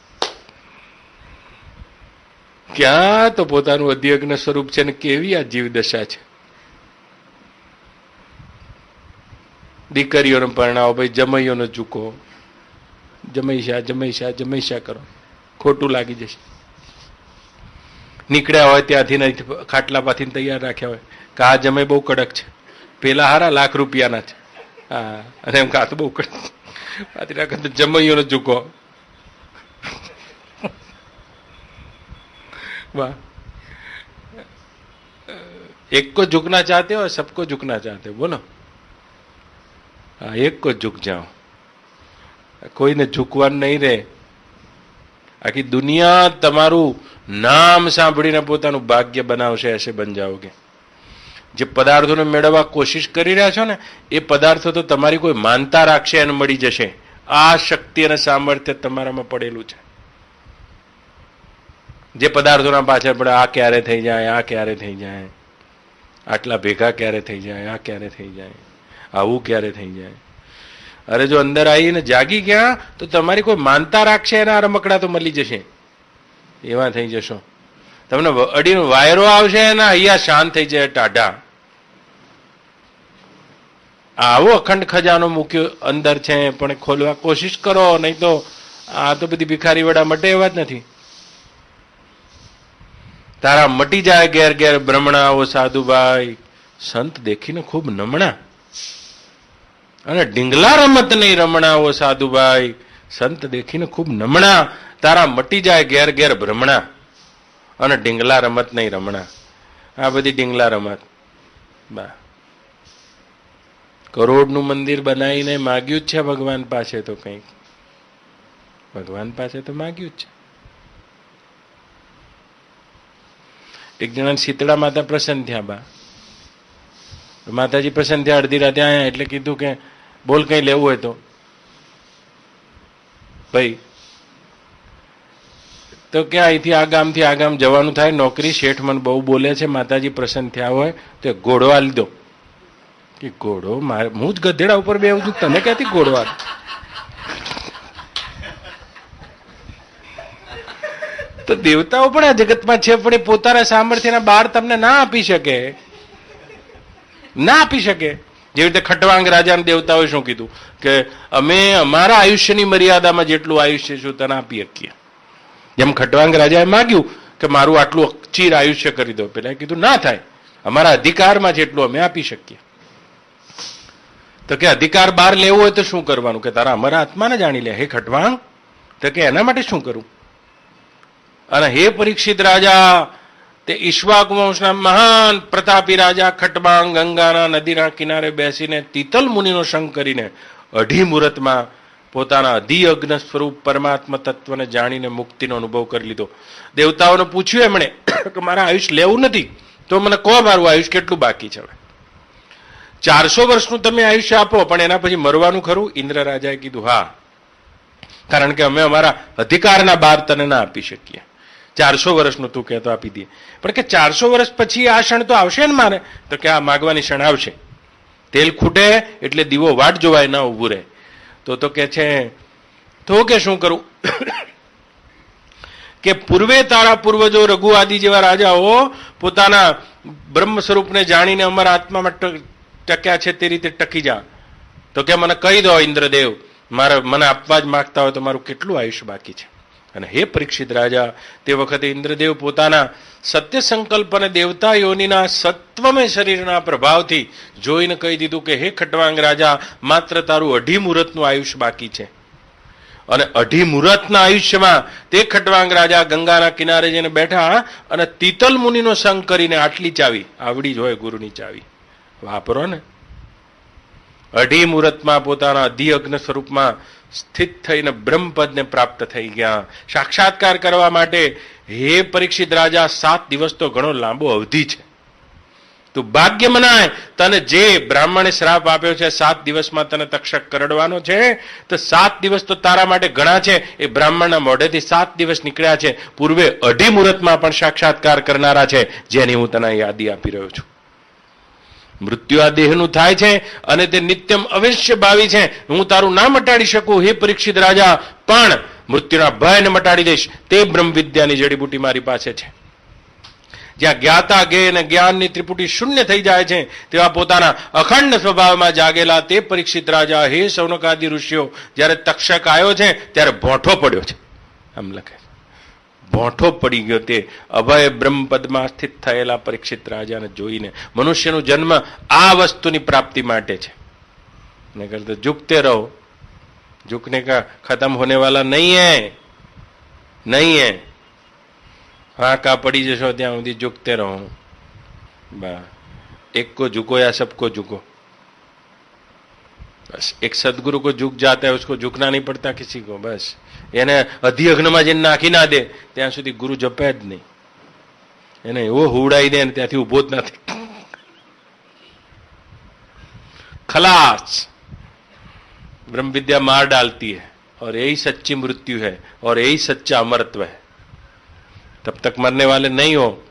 ક્યાં તો પોતાનું અધિયજ્ઞ સ્વરૂપ છે ને કેવી આ જીવ દશા છે. દીકરીઓને પરણાવો, ભાઈ જમૈયોને ઝૂકો, જમૈશા કરો, ખોટું લાગી જશે. નીકળ્યા હોય ત્યાંથી ખાટલા પાથીને તૈયાર રાખ્યા હોય કે આ જમય બહુ કડક છે, પેલા હારા લાખ રૂપિયાના છે, હા, અને એમ કાં તો બહુ કડક પાથી રાખે તો જમૈયોને ઝૂકો. वाह, एक को झुकना चाहते हो, सबको झुकना चाहते हो, बोलो. हाँ, एक को झुक जाओ, કોઈને ઝૂકવાનું નહીં રહે. આખી દુનિયા તમારું નામ સાંભળીને પોતાનું ભાગ્ય બનાવશે, એસે બન જાઓગે. જે પદાર્થોને મેળવવા કોશિશ કરી રહ્યા છો ને, એ પદાર્થો તો તમારી કોઈ માનતા રાખશે અને મળી જશે. આ શક્તિ અને સામર્થ્ય તમારામાં પડેલું છે. જે પદાર્થોના પાછળ પડે, આ ક્યારે થઈ જાય, આ ક્યારે થઈ જાય, આટલા ભેગા ક્યારે થઈ જાય, આ ક્યારે થઈ જાય, આવું ક્યારે થઈ જાય. અરે જો અંદર આવીને જાગી ગયા તો તમારી કોઈ માનતા રાખશે એના રમકડા તો મળી જશે, એવા થઈ જશો. તમને અડીનો વાયરો આવશે એના અહીંયા શાંત થઈ જાય ટાઢા. આવો અખંડ ખજાનો મૂક્યો અંદર છે, પણ ખોલવા કોશિશ કરો, નહીં તો આ તો બધી ભિખારી વડા મટે એવા જ નથી. તારા મટી જાય ઘેર ઘેર બ્રહ્મણા, ઓ સાધુભાઈ સંત દેખીને ખૂબ નમણા, અને ઢીંગલા રમત નહીં રમણા, ઓ સાધુભાઈ સંત દેખીને ખૂબ નમણા. તારા મટી જાય ઘેર ઘેર બ્રહ્મણા, અને ઢીંગલા રમત નહીં રમણા. આ બધી ઢીંગલા રમત. બા કરોડનું મંદિર બનાવીને માગ્યું જ છે ભગવાન પાસે, તો કંઈક ભગવાન પાસે તો માગ્યું જ છે. એક જણા શીતળા માતા પ્રસન્ન થયા. બા માતાજી પ્રસન્ન થયા, અડધી રાતે આયા એટલે કીધું કે બોલ કઈ લેવું હોય તો. ભાઈ તો કે અહીંથી આ ગામથી આ ગામ જવાનું થાય, નોકરી, શેઠ મને બહુ બોલે છે, માતાજી પ્રસન્ન થયા હોય તો ઘોડો આ લીધો. કે ઘોડો મારે, હું જ ગધેડા ઉપર બેહું છું, તને ક્યાંથી ઘોડો આ? તો દેવતાઓ પણ આ જગતમાં છે, પણ એ પોતાના સામર્થ્યના બહાર તમને ના આપી શકે, ના આપી શકે. જેવી રીતે ખટવાંગ રાજાને દેવતાઓએ શું કીધું કે અમે અમારા આયુષ્યની મર્યાદામાં જેટલું આયુષ્ય છું તને આપી શકીએ. જેમ ખટવાંગ રાજાએ માગ્યું કે મારું આટલું ચીર આયુષ્ય કરી દો, પેલા કીધું ના થાય, અમારા અધિકારમાં જેટલું અમે આપી શકીએ. તો કે અધિકાર બહાર લેવો હોય તો શું કરવાનું? કે તારા અમારા આત્માને જાણી લે. હે ખટવાંગ, તો કે એના માટે શું કરું? અને હે પરીક્ષિત રાજા, તે ઈક્ષ્વાકુ વંશના મહાન પ્રતાપી રાજા ખટવાંગ ગંગાના નદીના કિનારે બેસીને તીતલ મુનિનો સંગ કરીને અઢી મુહૂર્તમાં પોતાના અધિયજ્ઞ સ્વરૂપ પરમાત્મા તત્વને જાણીને મુક્તિનો અનુભવ કરી લીધો. દેવતાઓને પૂછ્યું એમણે કે મારા આયુષ લેવું નથી, તો મને કહો મારું આયુષ કેટલું બાકી છે? 400 વર્ષનું તમે આયુષ્ય આપો, પણ એના પછી મરવાનું ખરું? ઇન્દ્ર રાજાએ કીધું હા, કારણ કે અમે અમારા અધિકારના બહાર તને ના આપી શકીએ. 400 વર્ષનું તું કહેતો આપી દઈએ, પણ કે 400 વર્ષ પછી આ ક્ષણ તો આવશે ને મારે? તો કે આ માગવાની ક્ષણ આવશે. તેલ ખૂટે એટલે દીવો વાટ જોવાય ના ઊભું રહે. તો કે છે તો કે શું કરું? કે પૂર્વે તારા પૂર્વજો રઘુ આદિ જેવા રાજાઓ પોતાના બ્રહ્મ સ્વરૂપને જાણીને અમારા આત્મામાં ટક્યા છે, તે રીતે ટકી જા. તો કે મને કહી દો ઇન્દ્રદેવ, મને આપવા જ માંગતા હોય તો મારું કેટલું આયુષ્ય બાકી છે? અને હે પરીક્ષિત રાજા, તે વખતે ઇન્દ્રદેવ પોતાના સત્ય સંકલ્પ અને દેવતા યોનિના સત્વમય શરીરના પ્રભાવથી જોઈને કહી દીધું કે હે ખટવાંગ રાજા, માત્ર તારું અઢી મુહૂર્તનું આયુષ્ય બાકી છે. અને અઢી મુહૂર્તના આયુષ્યમાં તે ખટવાંગ રાજા ગંગાના કિનારે જઈને બેઠા અને તીતલ મુનિનો સંગ કરીને આટલી ચાવી, આવડી જ હોય ગુરુની ચાવી, વાપરો ને. અઢી મુહૂર્તમાં પોતાના અધિયજ્ઞ સ્વરૂપમાં સ્થિત થઈને બ્રહ્મપદને પ્રાપ્ત થઈ ગયા. સાક્ષાત્કાર કરવા માટે હે પરીક્ષિત રાજા 7 દિવસ તો ઘણો લાંબો અવધિ છે. તું ભાગ્ય મનાય, તને જે બ્રાહ્મણે શ્રાપ આપ્યો છે 7 દિવસમાં તને તક્ષક કરડવાનો છે, તો 7 દિવસ તો તારા માટે ઘણા છે. એ બ્રાહ્મણના મોઢેથી 7 દિવસ નીકળ્યા છે. પૂર્વે અઢી મુહૂર્તમાં પણ સાક્ષાત્કાર કરનારા છે, જેની હું તને યાદી આપી રહ્યો છું. મૃત્યુ આ દેહનું થાય છે અને તે નિત્યમ અવશ્ય ભાવી છે. હું તારું ના મટાડી શકું હે પરીક્ષિત રાજા, પણ મૃત્યુના ભયને મટાડી દઈશ તે બ્રહ્મ વિદ્યાની જડીબુટી મારી પાસે છે. જ્યાં જ્ઞાતા જ્ઞેય અને જ્ઞાનની ત્રિપુટી શૂન્ય થઈ જાય છે, તેવા પોતાના અખંડ સ્વભાવમાં જાગેલા તે પરીક્ષિત રાજા, હે શૌનકાદિ ઋષિઓ, જ્યારે તક્ષક આવ્યો છે ત્યારે ભોંઠો પડ્યો છે. આમ લખે, ભોંઠો પડી ગયો તે અભય બ્રહ્મપદમાં સ્થિત થયેલા પરીક્ષિત રાજાને જોઈને. મનુષ્યનો જન્મ આ વસ્તુની પ્રાપ્તિ માટે છે. ને કરતા ઝુકતે રહો, झुकने का खत्म होने वाला नहीं है, नहीं है. हाँ का पड़ी जशो ત્યાં સુધી झुकते रहो. बा एक को झुको या सबको झुको. बस एक सदगुरु को झुक जाता है, उसको झुकना नहीं पड़ता किसी को. बस એને અધિયજ્ઞમાં જઈને નાખી ના દે ત્યાં સુધી ગુરુ જપે જ નહીં. એને એવો હુવડાઈ દે ને ત્યાંથી ઉભો જ નથી. खलास. ब्रह्म विद्या मार डालती है और यही सच्ची मृत्यु है और यही सच्चा अमरत्व है. तब तक मरने वाले नहीं हो,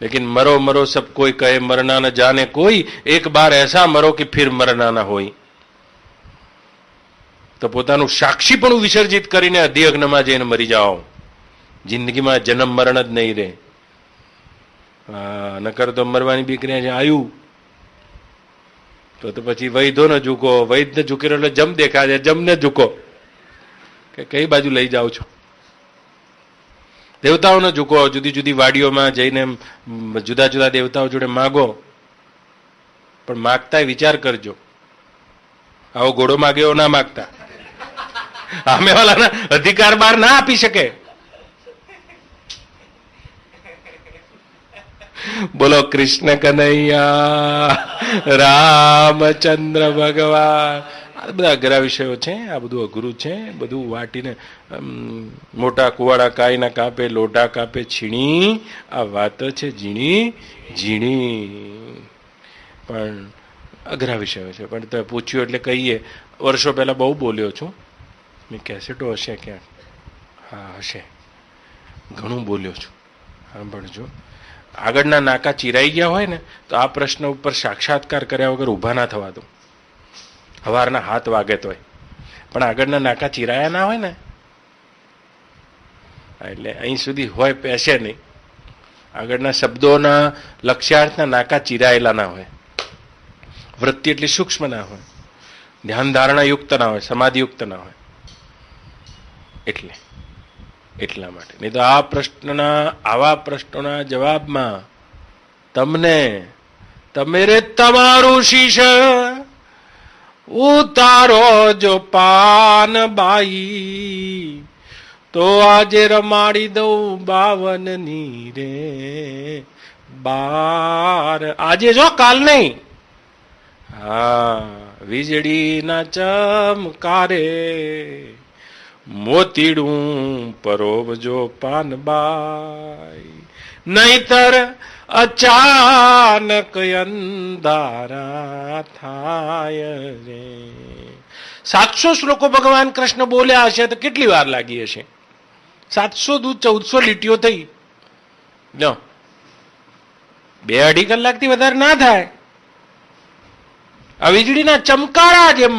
लेकिन मरो मरो सब कोई कहे, मरना न जाने कोई, एक बार ऐसा मरो कि फिर मरना न होई. તો પોતાનું સાક્ષીપણું વિસર્જિત કરીને અધિયજ્ઞમાં જઈને મરી જાઓ. જિંદગીમાં જન્મ મરણ જ નહીં રહે. નકર તો મરવાની બીકરી છે આયુ તો પછી વૈધો ને ઝૂકો, વૈધ ને ઝૂકેલો એટલે જમ દેખા છે, જમને ઝૂકો કે કઈ બાજુ લઈ જાઓ છો. દેવતાઓને ઝૂકો, જુદી જુદી વાડીઓમાં જઈને જુદા જુદા દેવતાઓ જોડે માગો, પણ માગતા વિચાર કરજો. આવો ઘોડો માગ્યો ના માગતા, સામે વાળાના અધિકાર બહાર ના આપી શકે. બોલો કૃષ્ણ કનૈયા રામચંદ્ર ભગવાન. આ બધા અઘરા વિષયો છે, આ બધું અઘરું છે. બધું વાટીને મોટા કુવાડા કાયના કાપે, લોઢા કાપે છીણી, આ વાત છે ઝીણી ઝીણી. પણ અઘરા વિષયો છે. પણ તમે પૂછ્યું એટલે કહીએ. વર્ષો પહેલા બહુ બોલ્યો છું. મેં કેસેટો હશે ક્યાંક, હા હશે, ઘણું બોલ્યો છું. સાંભળજો. આગળના નાકા ચીરાઈ ગયા હોય ને તો આ પ્રશ્ન ઉપર સાક્ષાત્કાર કર્યા વગર ઊભા ના થવા દો. હવારના હાથ વાગે તોય, પણ આગળના નાકા ચીરાયા ના હોય ને એટલે અહીં સુધી હોય પેશે નહીં. આગળના શબ્દોના લક્ષ્યાર્થના નાકા ચીરાયેલા ના હોય, વૃત્તિ એટલી સૂક્ષ્મ ના હોય, ધ્યાન ધારણા યુક્ત ના હોય, સમાધિ યુક્ત ના હોય. એટલા માટે. નહીં તો આ પ્રશ્નના, આવા પ્રશ્નોના જવાબમાં તમને તમે તમારું શીશ ઉતારો જો પાન બાઈ, તો આજે રમાડી દઉં 52 રે બાર. આજે જો કાલ નહીં. હા, વીજળીના ચમકારે મોતીડું પરોવજો પાનબાઈ, નહીતર અચાનક અંધારા થાય રે. 700 શ્લોકો ભગવાન કૃષ્ણ બોલ્યા હશે તો કેટલી વાર લાગી હશે? 700-1400 લીટીઓ થઈ. 2-2.5 કલાકથી વધારે ના થાય. આ વીજળીના ચમકારા જેમ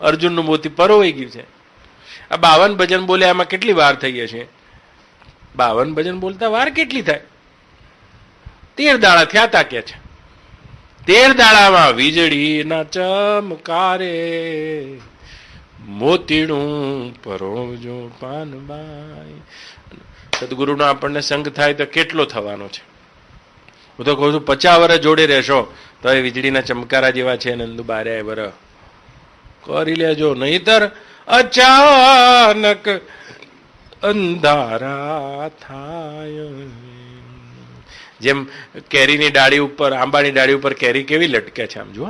અર્જુનનું મોતી પરોવાઈ ગયું છે. આ 52 ભજન બોલ્યા, એમાં કેટલી વાર થઈ હશે? 52 ભજન બોલતા વાર કેટલી થાય? 13 દાડા થયા તા કે છે. 13 દાડામાં વીજળીના ચમકારે મોતીડું પરોવજો પાનબાઈ. સદગુરુનો આપણને સંગ થાય તો કેટલો થવાનો છે? હું તો કહું છું 50 વર્ષ જોડે રહેશો તો એ વીજળીના ચમકારા જેવા છે. નંદુ 12 વર્ષ કરી લેજો, નહીતર અચાનક અંધારા થાય. જેમ કેરીની ડાળી ઉપર, આંબાની ડાળી ઉપર કેરી કેવી લટકે છે આમ જુઓ,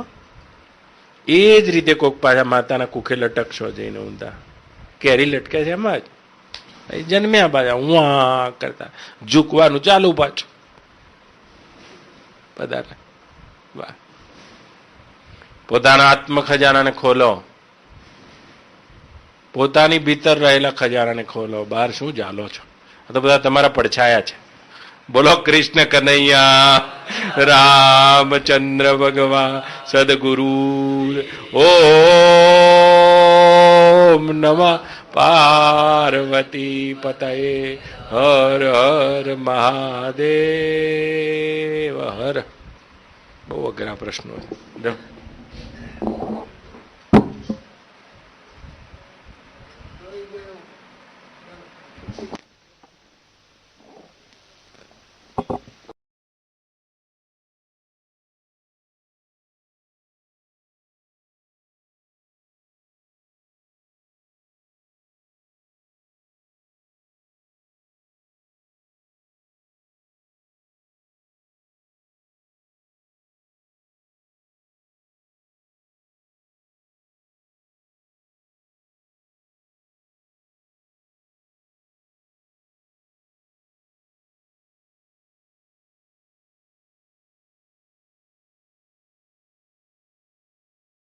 એ જ રીતે કોક પાછા માતાના કુખે લટકશો જઈને ઊંધા. કેરી લટકે છે એમાં જ જન્મ્યા પાછા ઉવા કરતા ઝૂકવાનું ચાલુ પાછું બધા. વાહ. પોતાના આત્મ ખજાનાને ખોલો, પોતાની ભીતર રહેલા ખજાનાને ખોલો. બહાર શું ચાલો છો? આ તો બધા તમારા પડછાયા છે. બોલો કૃષ્ણ કનૈયા રામચંદ્ર ભગવાન સદગુરુ. ઓ ઓમ નમઃ પાર્વતી પતયે હર હર મહાદેવ હર. બહુ અઘરા પ્રશ્નો છે.